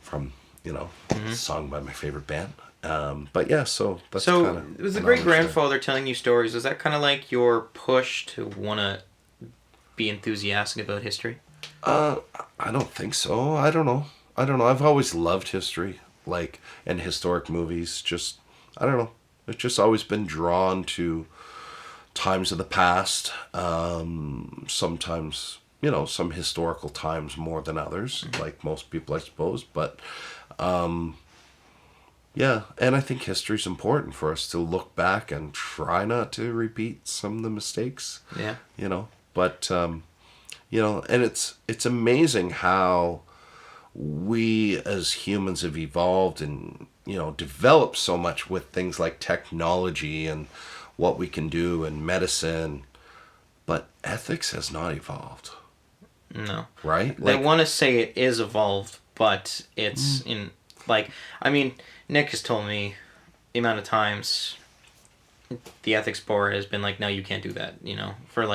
from, a song by my favorite band. But yeah, so that's kind of... it was the great-grandfather telling you stories. Was that kind of like your push to want to be enthusiastic about history? I don't think so. I don't know. I've always loved history, and historic movies. Just, I don't know. It's just always been drawn to times of the past. Sometimes, some historical times more than others, like most people, I suppose. But, yeah, and I think history's important for us to look back and try not to repeat some of the mistakes. Yeah. But, and it's amazing how we as humans have evolved and, developed so much with things like technology and what we can do in medicine, but ethics has not evolved. No. Right? They want to say it is evolved, but it's Nick has told me the amount of times the ethics board has been like, no, you can't do that, for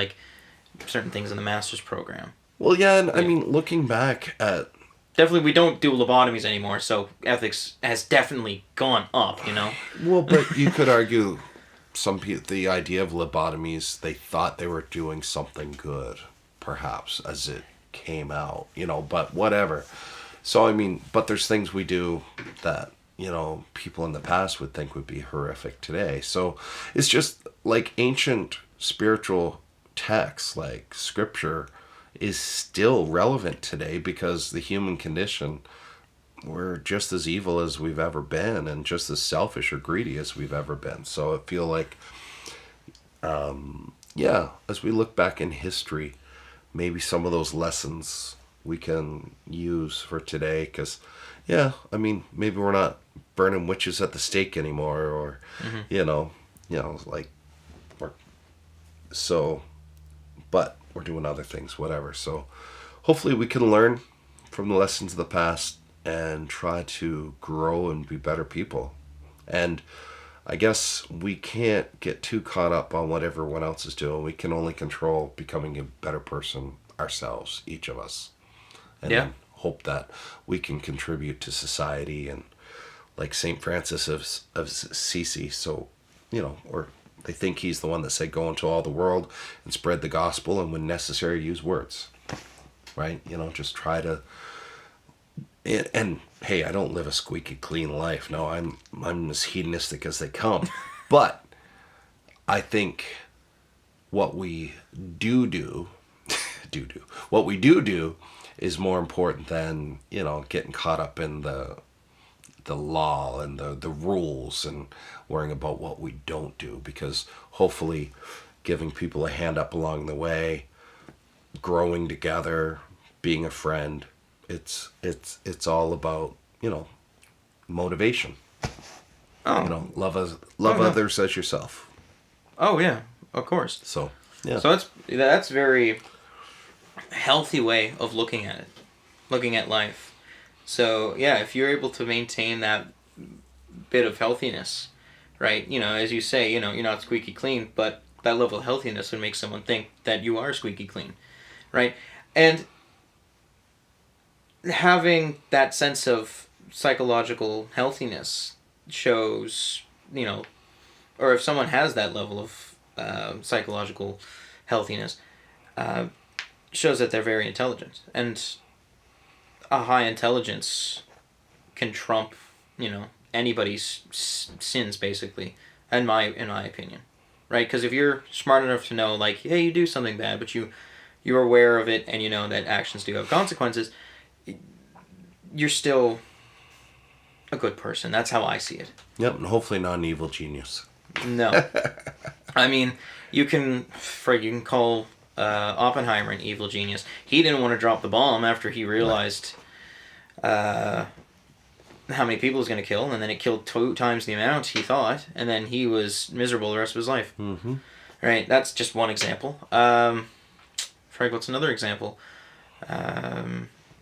certain things in the master's program. Well, yeah, and I mean, looking back at... Definitely, we don't do lobotomies anymore, so ethics has definitely gone up, Well, but you could argue some people, the idea of lobotomies, they thought they were doing something good, perhaps, as it came out, but whatever. So, I mean, but there's things we do that, people in the past would think would be horrific today. So it's just like ancient spiritual texts, like scripture, is still relevant today because the human condition, we're just as evil as we've ever been and just as selfish or greedy as we've ever been. So I feel like, as we look back in history, maybe some of those lessons we can maybe we're not burning witches at the stake anymore, or, but we're doing other things, whatever. So hopefully we can learn from the lessons of the past and try to grow and be better people. And I guess we can't get too caught up on what everyone else is doing. We can only control becoming a better person ourselves, each of us. And then hope that we can contribute to society, and like St. Francis of Assisi. So, or they think he's the one that said, go into all the world and spread the gospel, and when necessary, use words. Right? Just try to. And hey, I don't live a squeaky clean life. No, I'm as hedonistic as they come. But I think what we do what we do is more important than getting caught up in the law and the rules and worrying about what we don't do, because hopefully giving people a hand up along the way, growing together, being a friend, it's all about motivation. Love others as yourself. Oh yeah, of course. So yeah, so that's very healthy way of looking at life. So yeah, if you're able to maintain that bit of healthiness, right? As you say, you're not squeaky clean, but that level of healthiness would make someone think that you are squeaky clean, right? And having that sense of psychological healthiness shows, or if someone has that level of psychological healthiness, shows that they're very intelligent. And a high intelligence can trump, anybody's sins, basically, in my opinion, right? Because if you're smart enough to know, like, hey, you do something bad, but you're aware of it, and you know that actions do have consequences, you're still a good person. That's how I see it. Yep, and hopefully not an evil genius. No. I mean, you can call Oppenheimer an evil genius. He didn't want to drop the bomb after he realized how many people it was going to kill, and then it killed 2 times the amount he thought, and then he was miserable the rest of his life. Mm-hmm. Right, that's just one example. What's another example?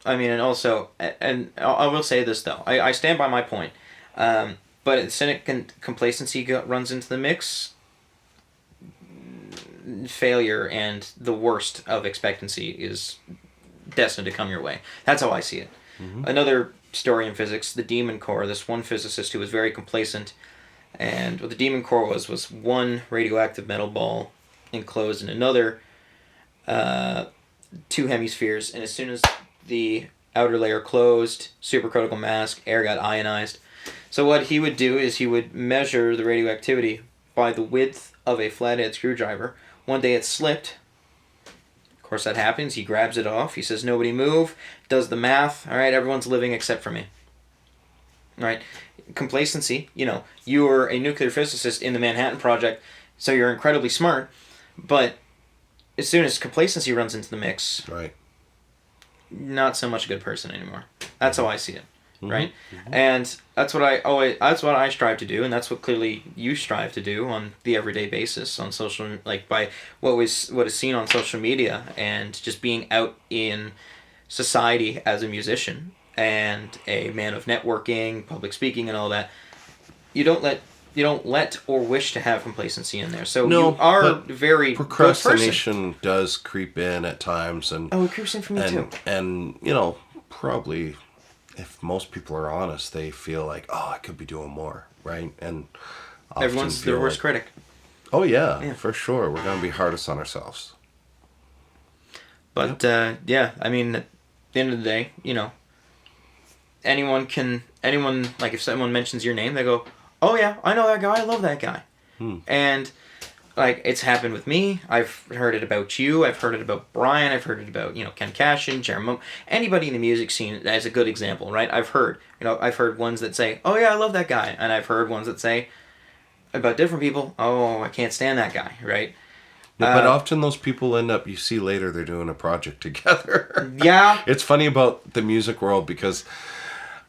I mean, and also, and I will say this, though. I stand by my point. But cynic and complacency runs into the mix. Failure and the worst of expectancy is destined to come your way. That's how I see it. Mm-hmm. Another story in physics, the Demon Core, this one physicist who was very complacent. And what the Demon Core was one radioactive metal ball enclosed in another 2 hemispheres. And as soon as the outer layer closed, supercritical mass, air got ionized. So what he would do is he would measure the radioactivity by the width of a flathead screwdriver. One day it slipped. Of course that happens. He grabs it off. He says, nobody move. Does the math. All right, everyone's living except for me. All right. Complacency. You're a nuclear physicist in the Manhattan Project, so you're incredibly smart. But as soon as complacency runs into the mix, right, not so much a good person anymore. That's how I see it, mm-hmm. right? Mm-hmm. And that's what I strive to do, and that's what clearly you strive to do on the everyday basis on social, like by what is seen on social media, and just being out in society as a musician and a man of networking, public speaking, and all that. You don't let or wish to have complacency in there. So you are very procrastination does creep in at times, and it creeps in for me too. And probably if most people are honest, they feel like, I could be doing more, right? And everyone's their worst critic. Oh yeah, for sure. We're gonna be hardest on ourselves. But I mean, at the end of the day, anyone like if someone mentions your name, they go, oh yeah, I know that guy, I love that guy. And like it's happened with me. I've heard it about you, I've heard it about Brian, I've heard it about, Ken Cashin, Jeremy, anybody in the music scene as a good example, right? I've heard ones that say, oh yeah, I love that guy, and I've heard ones that say about different people, oh, I can't stand that guy, right? Yeah, but often those people end up, you see later, they're doing a project together. Yeah. It's funny about the music world because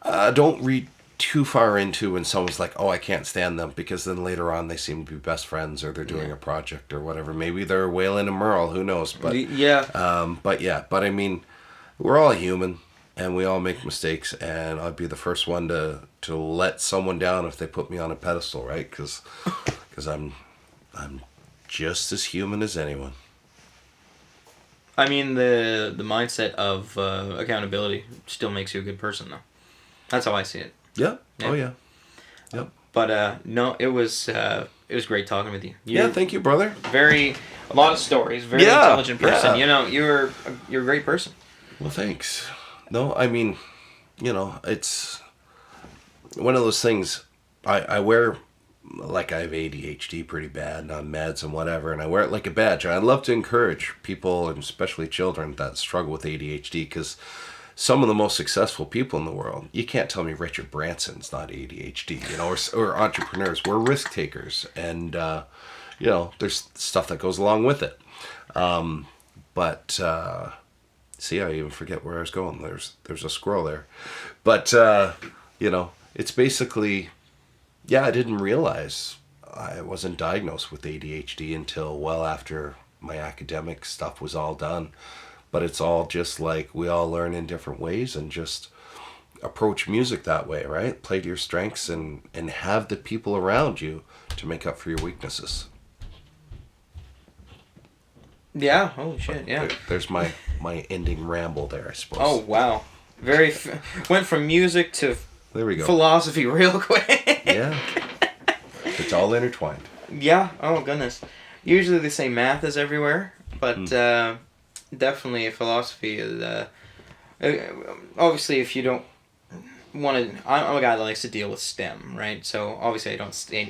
don't read too far into when someone's like, I can't stand them, because then later on they seem to be best friends, or they're doing a project or whatever. Maybe they're Waylon and Merle, who knows? But but I mean, we're all human, and we all make mistakes, and I'd be the first one to let someone down if they put me on a pedestal, right? Because I'm just as human as anyone. I mean, the mindset of accountability still makes you a good person, though. That's how I see it. Yeah. Yeah. Oh yeah. Yep. But no, it was great talking with you. Yeah. Thank you, brother. A lot of stories. Very intelligent person. Yeah. You know, you're a great person. Well, thanks. No, I mean, it's one of those things. I wear, like, I have ADHD pretty bad, and on meds and whatever, and I wear it like a badge. And I love to encourage people, and especially children, that struggle with ADHD, because some of the most successful people in the world, you can't tell me Richard Branson's not ADHD, or entrepreneurs. We're risk takers, and there's stuff that goes along with it. But see, I even forget where I was going. There's a squirrel there, but it's basically, I didn't realize I wasn't diagnosed with ADHD until well after my academic stuff was all done. But it's all just like we all learn in different ways, and just approach music that way, right? Play to your strengths, and have the people around you to make up for your weaknesses. Yeah. Holy shit. Yeah. There's my ending ramble there, I suppose. Oh wow. Went from music to There we go. philosophy real quick. Yeah. It's all intertwined. Yeah. Oh goodness. Usually they say math is everywhere, but definitely philosophy is. Obviously, if you don't want to, I'm a guy that likes to deal with STEM, right? So obviously,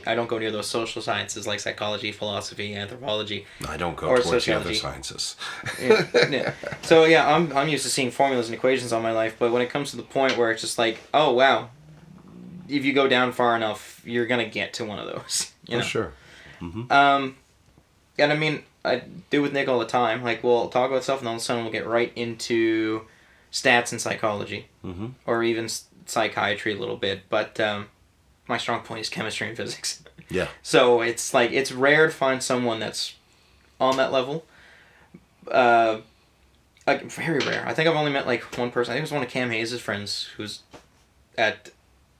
I don't go near those social sciences like psychology, philosophy, anthropology. I don't go or towards the other sociology. sciences. Yeah. So yeah, I'm used to seeing formulas and equations all my life, but when it comes to the point where it's just like, oh wow, if you go down far enough, you're gonna get to one of those. Sure. Mm-hmm. And I mean, I do with Nick all the time. Like, we'll talk about stuff, and all of a sudden we'll get right into stats and psychology, or even psychiatry a little bit. But my strong point is chemistry and physics. Yeah. So it's like, it's rare to find someone that's on that level. Like, very rare. I think I've only met like one person. I think it was one of Cam Hayes' friends who's at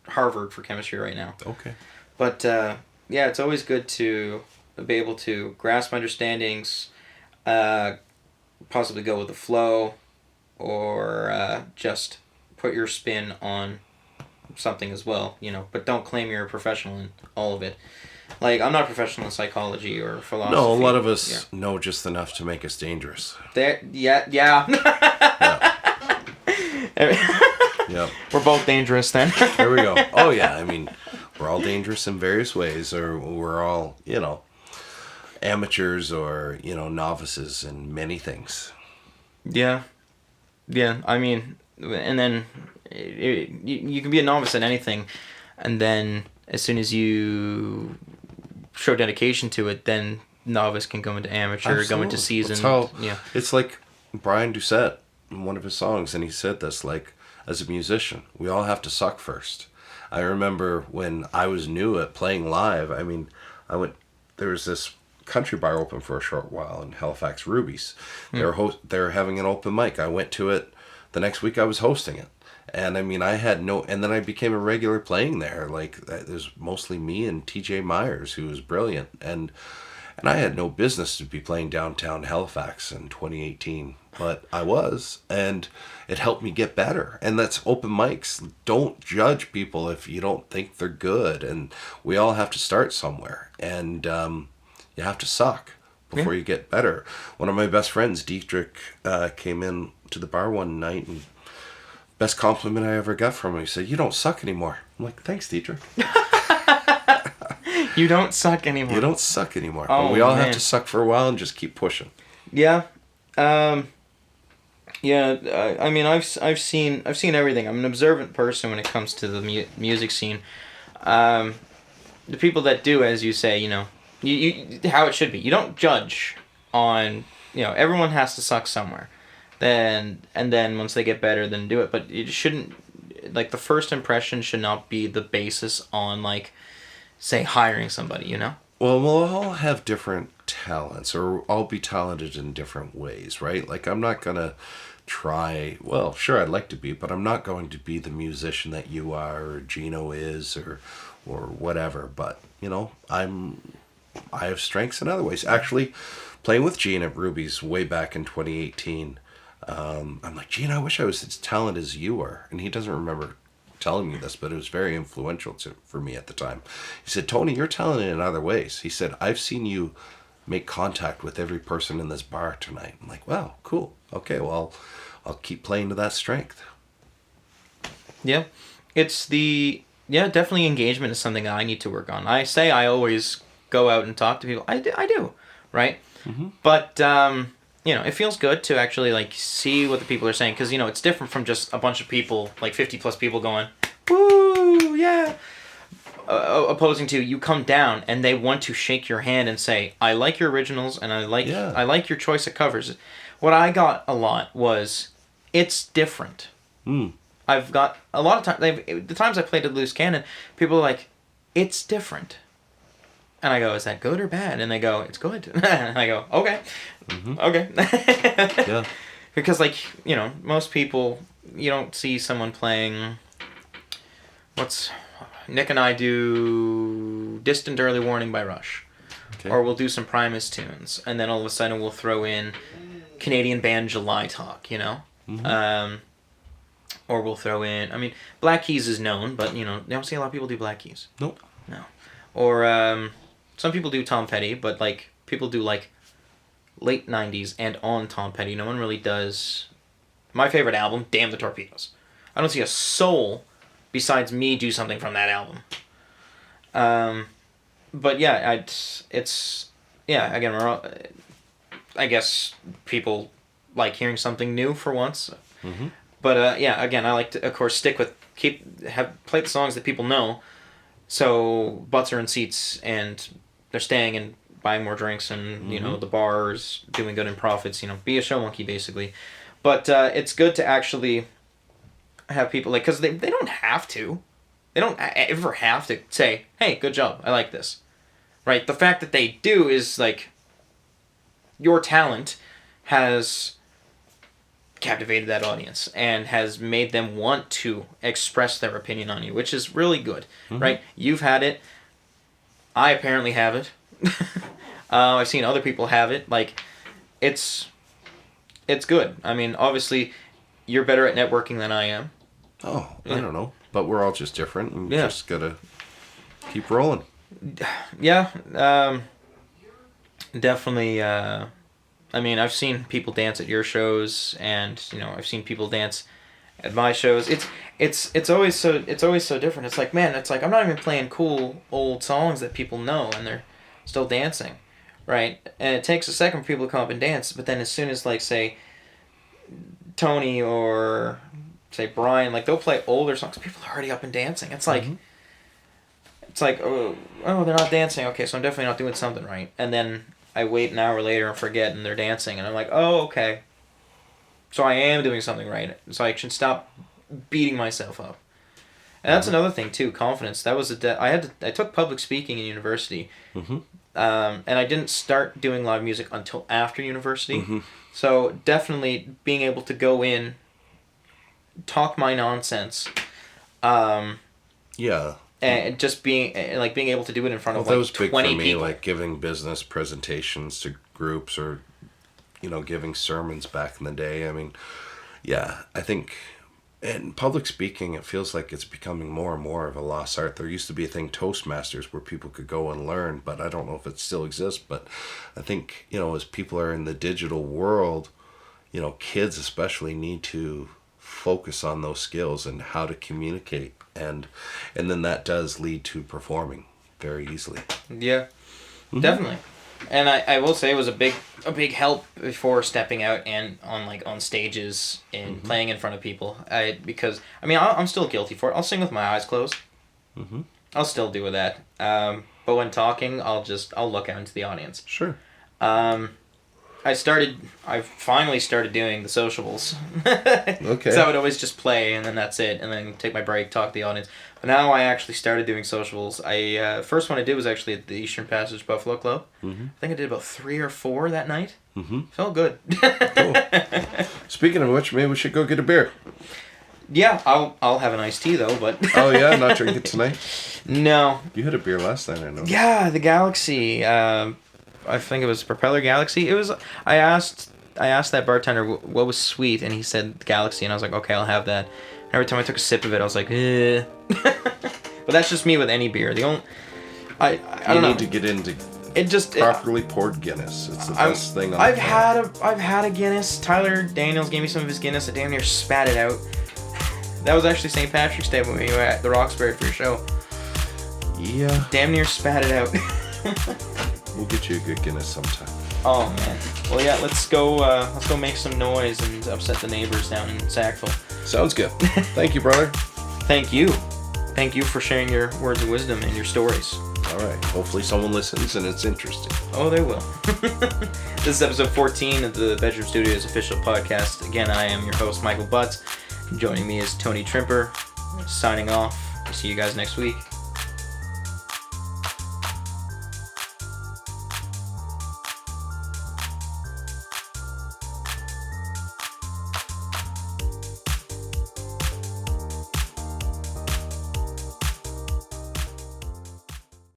Harvard for chemistry right now. Okay. But yeah, it's always good to be able to grasp understandings, possibly go with the flow, or just put your spin on something as well, but don't claim you're a professional in all of it. Like, I'm not a professional in psychology or philosophy. No, a lot of us know just enough to make us dangerous. Yeah. Yeah. We're both dangerous then. There we go. Oh yeah, I mean, we're all dangerous in various ways, or we're all, amateurs, or, novices in many things. Yeah. I mean, and then you can be a novice at anything, and then as soon as you show dedication to it, then novice can go into amateur, Absolutely. go into seasoned. It's like Brian Doucette in one of his songs, and he said this, like, as a musician, we all have to suck first. I remember when I was new at playing live, I mean, there was this country bar open for a short while in Halifax, Ruby's. They were having an open mic. I went to it. The next week I was hosting it. And I mean, and then I became a regular playing there. Like, there's mostly me and TJ Myers, who was brilliant. And I had no business to be playing downtown Halifax in 2018, but I was, and it helped me get better. And that's open mics. Don't judge people if you don't think they're good. And we all have to start somewhere. And you have to suck before you get better. One of my best friends, Dietrich, came in to the bar one night, and best compliment I ever got from him, he said, "You don't suck anymore." I'm like, "Thanks, Dietrich." You don't suck anymore. You don't suck anymore. Oh, but we all man. have to suck for a while and just keep pushing. Yeah. I mean, I've seen everything. I'm an observant person when it comes to the music scene. The people that do, as you say, you how it should be. You don't judge on, everyone has to suck somewhere. And then once they get better, then do it. But it shouldn't, like, the first impression should not be the basis on, like, say, hiring somebody, Well, we'll all have different talents, or all be talented in different ways, right? Like, I'm not going to try, well, sure, I'd like to be, but I'm not going to be the musician that you are or Gino is or whatever. But, I have strengths in other ways. Actually, playing with Gene at Ruby's way back in 2018, I'm like, Gene, I wish I was as talented as you are. And he doesn't remember telling me this, but it was very influential for me at the time. He said, Tony, you're talented in other ways. He said, I've seen you make contact with every person in this bar tonight. I'm like, wow, cool. Okay, well, I'll keep playing to that strength. Yeah. Definitely engagement is something that I need to work on. I always go out and talk to people. I do, right? Mm-hmm. But, it feels good to actually, like, see what the people are saying. Because, it's different from just a bunch of people, like 50 plus people going, woo, yeah. Opposing to you come down and they want to shake your hand and say, I like your originals and I like your choice of covers. What I got a lot was, it's different. I've got a lot of times, the times I played at Loose Cannon, people are like, it's different. And I go, is that good or bad? And they go, it's good. And I go, okay. Mm-hmm. Okay. Yeah. Because, most people, you don't see someone playing, Nick and I do Distant Early Warning by Rush. Okay. Or we'll do some Primus tunes. And then all of a sudden we'll throw in Canadian band July Talk, Mm-hmm. Or we'll throw in, Black Keys is known, but, you don't see a lot of people do Black Keys. Nope. No. Or, some people do Tom Petty, but, people do, late 90s and on Tom Petty. No one really does. My favorite album, Damn the Torpedoes. I don't see a soul besides me do something from that album. But yeah, again, I guess people like hearing something new for once. Mm-hmm. But again, I like to, of course, play the songs that people know, so butts are in seats and they're staying and buying more drinks and, mm-hmm. The bar's doing good in profits, be a show monkey, basically. But it's good to actually have people, because they don't have to. They don't ever have to say, hey, good job, I like this. Right? The fact that they do is, your talent has captivated that audience and has made them want to express their opinion on you, which is really good, mm-hmm. right? You've had it. I apparently have it. I've seen other people have it. It's good. Obviously, you're better at networking than I am. Oh, I don't know. But we're all just different and just gotta keep rolling. Yeah. Definitely, I've seen people dance at your shows, and I've seen people dance at my shows. It's always so different. It's like, man, I'm not even playing cool old songs that people know, and they're still dancing, right? And it takes a second for people to come up and dance, but then as soon as say Tony or say Brian, they'll play older songs, people are already up and dancing. It's like, mm-hmm. It's like, oh, they're not dancing. Okay, so I'm definitely not doing something right. And then I wait an hour later and forget, and they're dancing, and I'm like, oh, okay. So I am doing something right. So I should stop beating myself up. And that's another thing too, confidence. That was I took public speaking in university, mm-hmm. And I didn't start doing live music until after university. Mm-hmm. So definitely being able to go in, talk my nonsense. Yeah. And just being able to do it in front of that was big 20 for me, people. Giving business presentations to groups or, giving sermons back in the day. I think in public speaking, it feels like it's becoming more and more of a lost art. There used to be a thing, Toastmasters, where people could go and learn, but I don't know if it still exists. But I think, as people are in the digital world, kids especially need to focus on those skills and how to communicate. And then that does lead to performing very easily. Yeah, mm-hmm. Definitely. And I will say it was a big help before stepping out and on stages and mm-hmm. playing in front of people. Because I'm still guilty for it. I'll sing with my eyes closed. Mm-hmm. I'll still do that. But when talking, I'll look out into the audience. Sure. I finally started doing the sociables. Okay. So I would always just play, and then that's it, and then take my break, talk to the audience. But now I actually started doing sociables. First one I did was actually at the Eastern Passage Buffalo Club. Mm-hmm. I think I did about 3 or 4 that night. Mm-hmm. Felt good. Cool. Speaking of which, maybe we should go get a beer. Yeah, I'll have an iced tea though, but... Oh yeah, not drink it tonight? No. You had a beer last night, I know. Yeah, the Galaxy. I think it was Propeller Galaxy. It was. I asked that bartender what was sweet, and he said Galaxy, and I was like, okay, I'll have that. Every time I took a sip of it, I was like, eh. But that's just me with any beer. The only, I don't know. You need to get into it just properly poured Guinness. It's the best thing on I've the had a Guinness. Tyler Daniels gave me some of his Guinness. I damn near spat it out. That was actually St. Patrick's Day when we were at the Roxbury for your show. Yeah. Damn near spat it out. We'll get you a good Guinness sometime. Oh man. Well, yeah. Let's go make some noise and upset the neighbors down in Sackville. Sounds good. Thank you, brother. Thank you. Thank you for sharing your words of wisdom and your stories. All right. Hopefully someone listens and it's interesting. Oh, they will. This is episode 14 of the Bedroom Studios official podcast. Again, I am your host, Michael Butts. Joining me is Tony Trimper. Signing off. See you guys next week.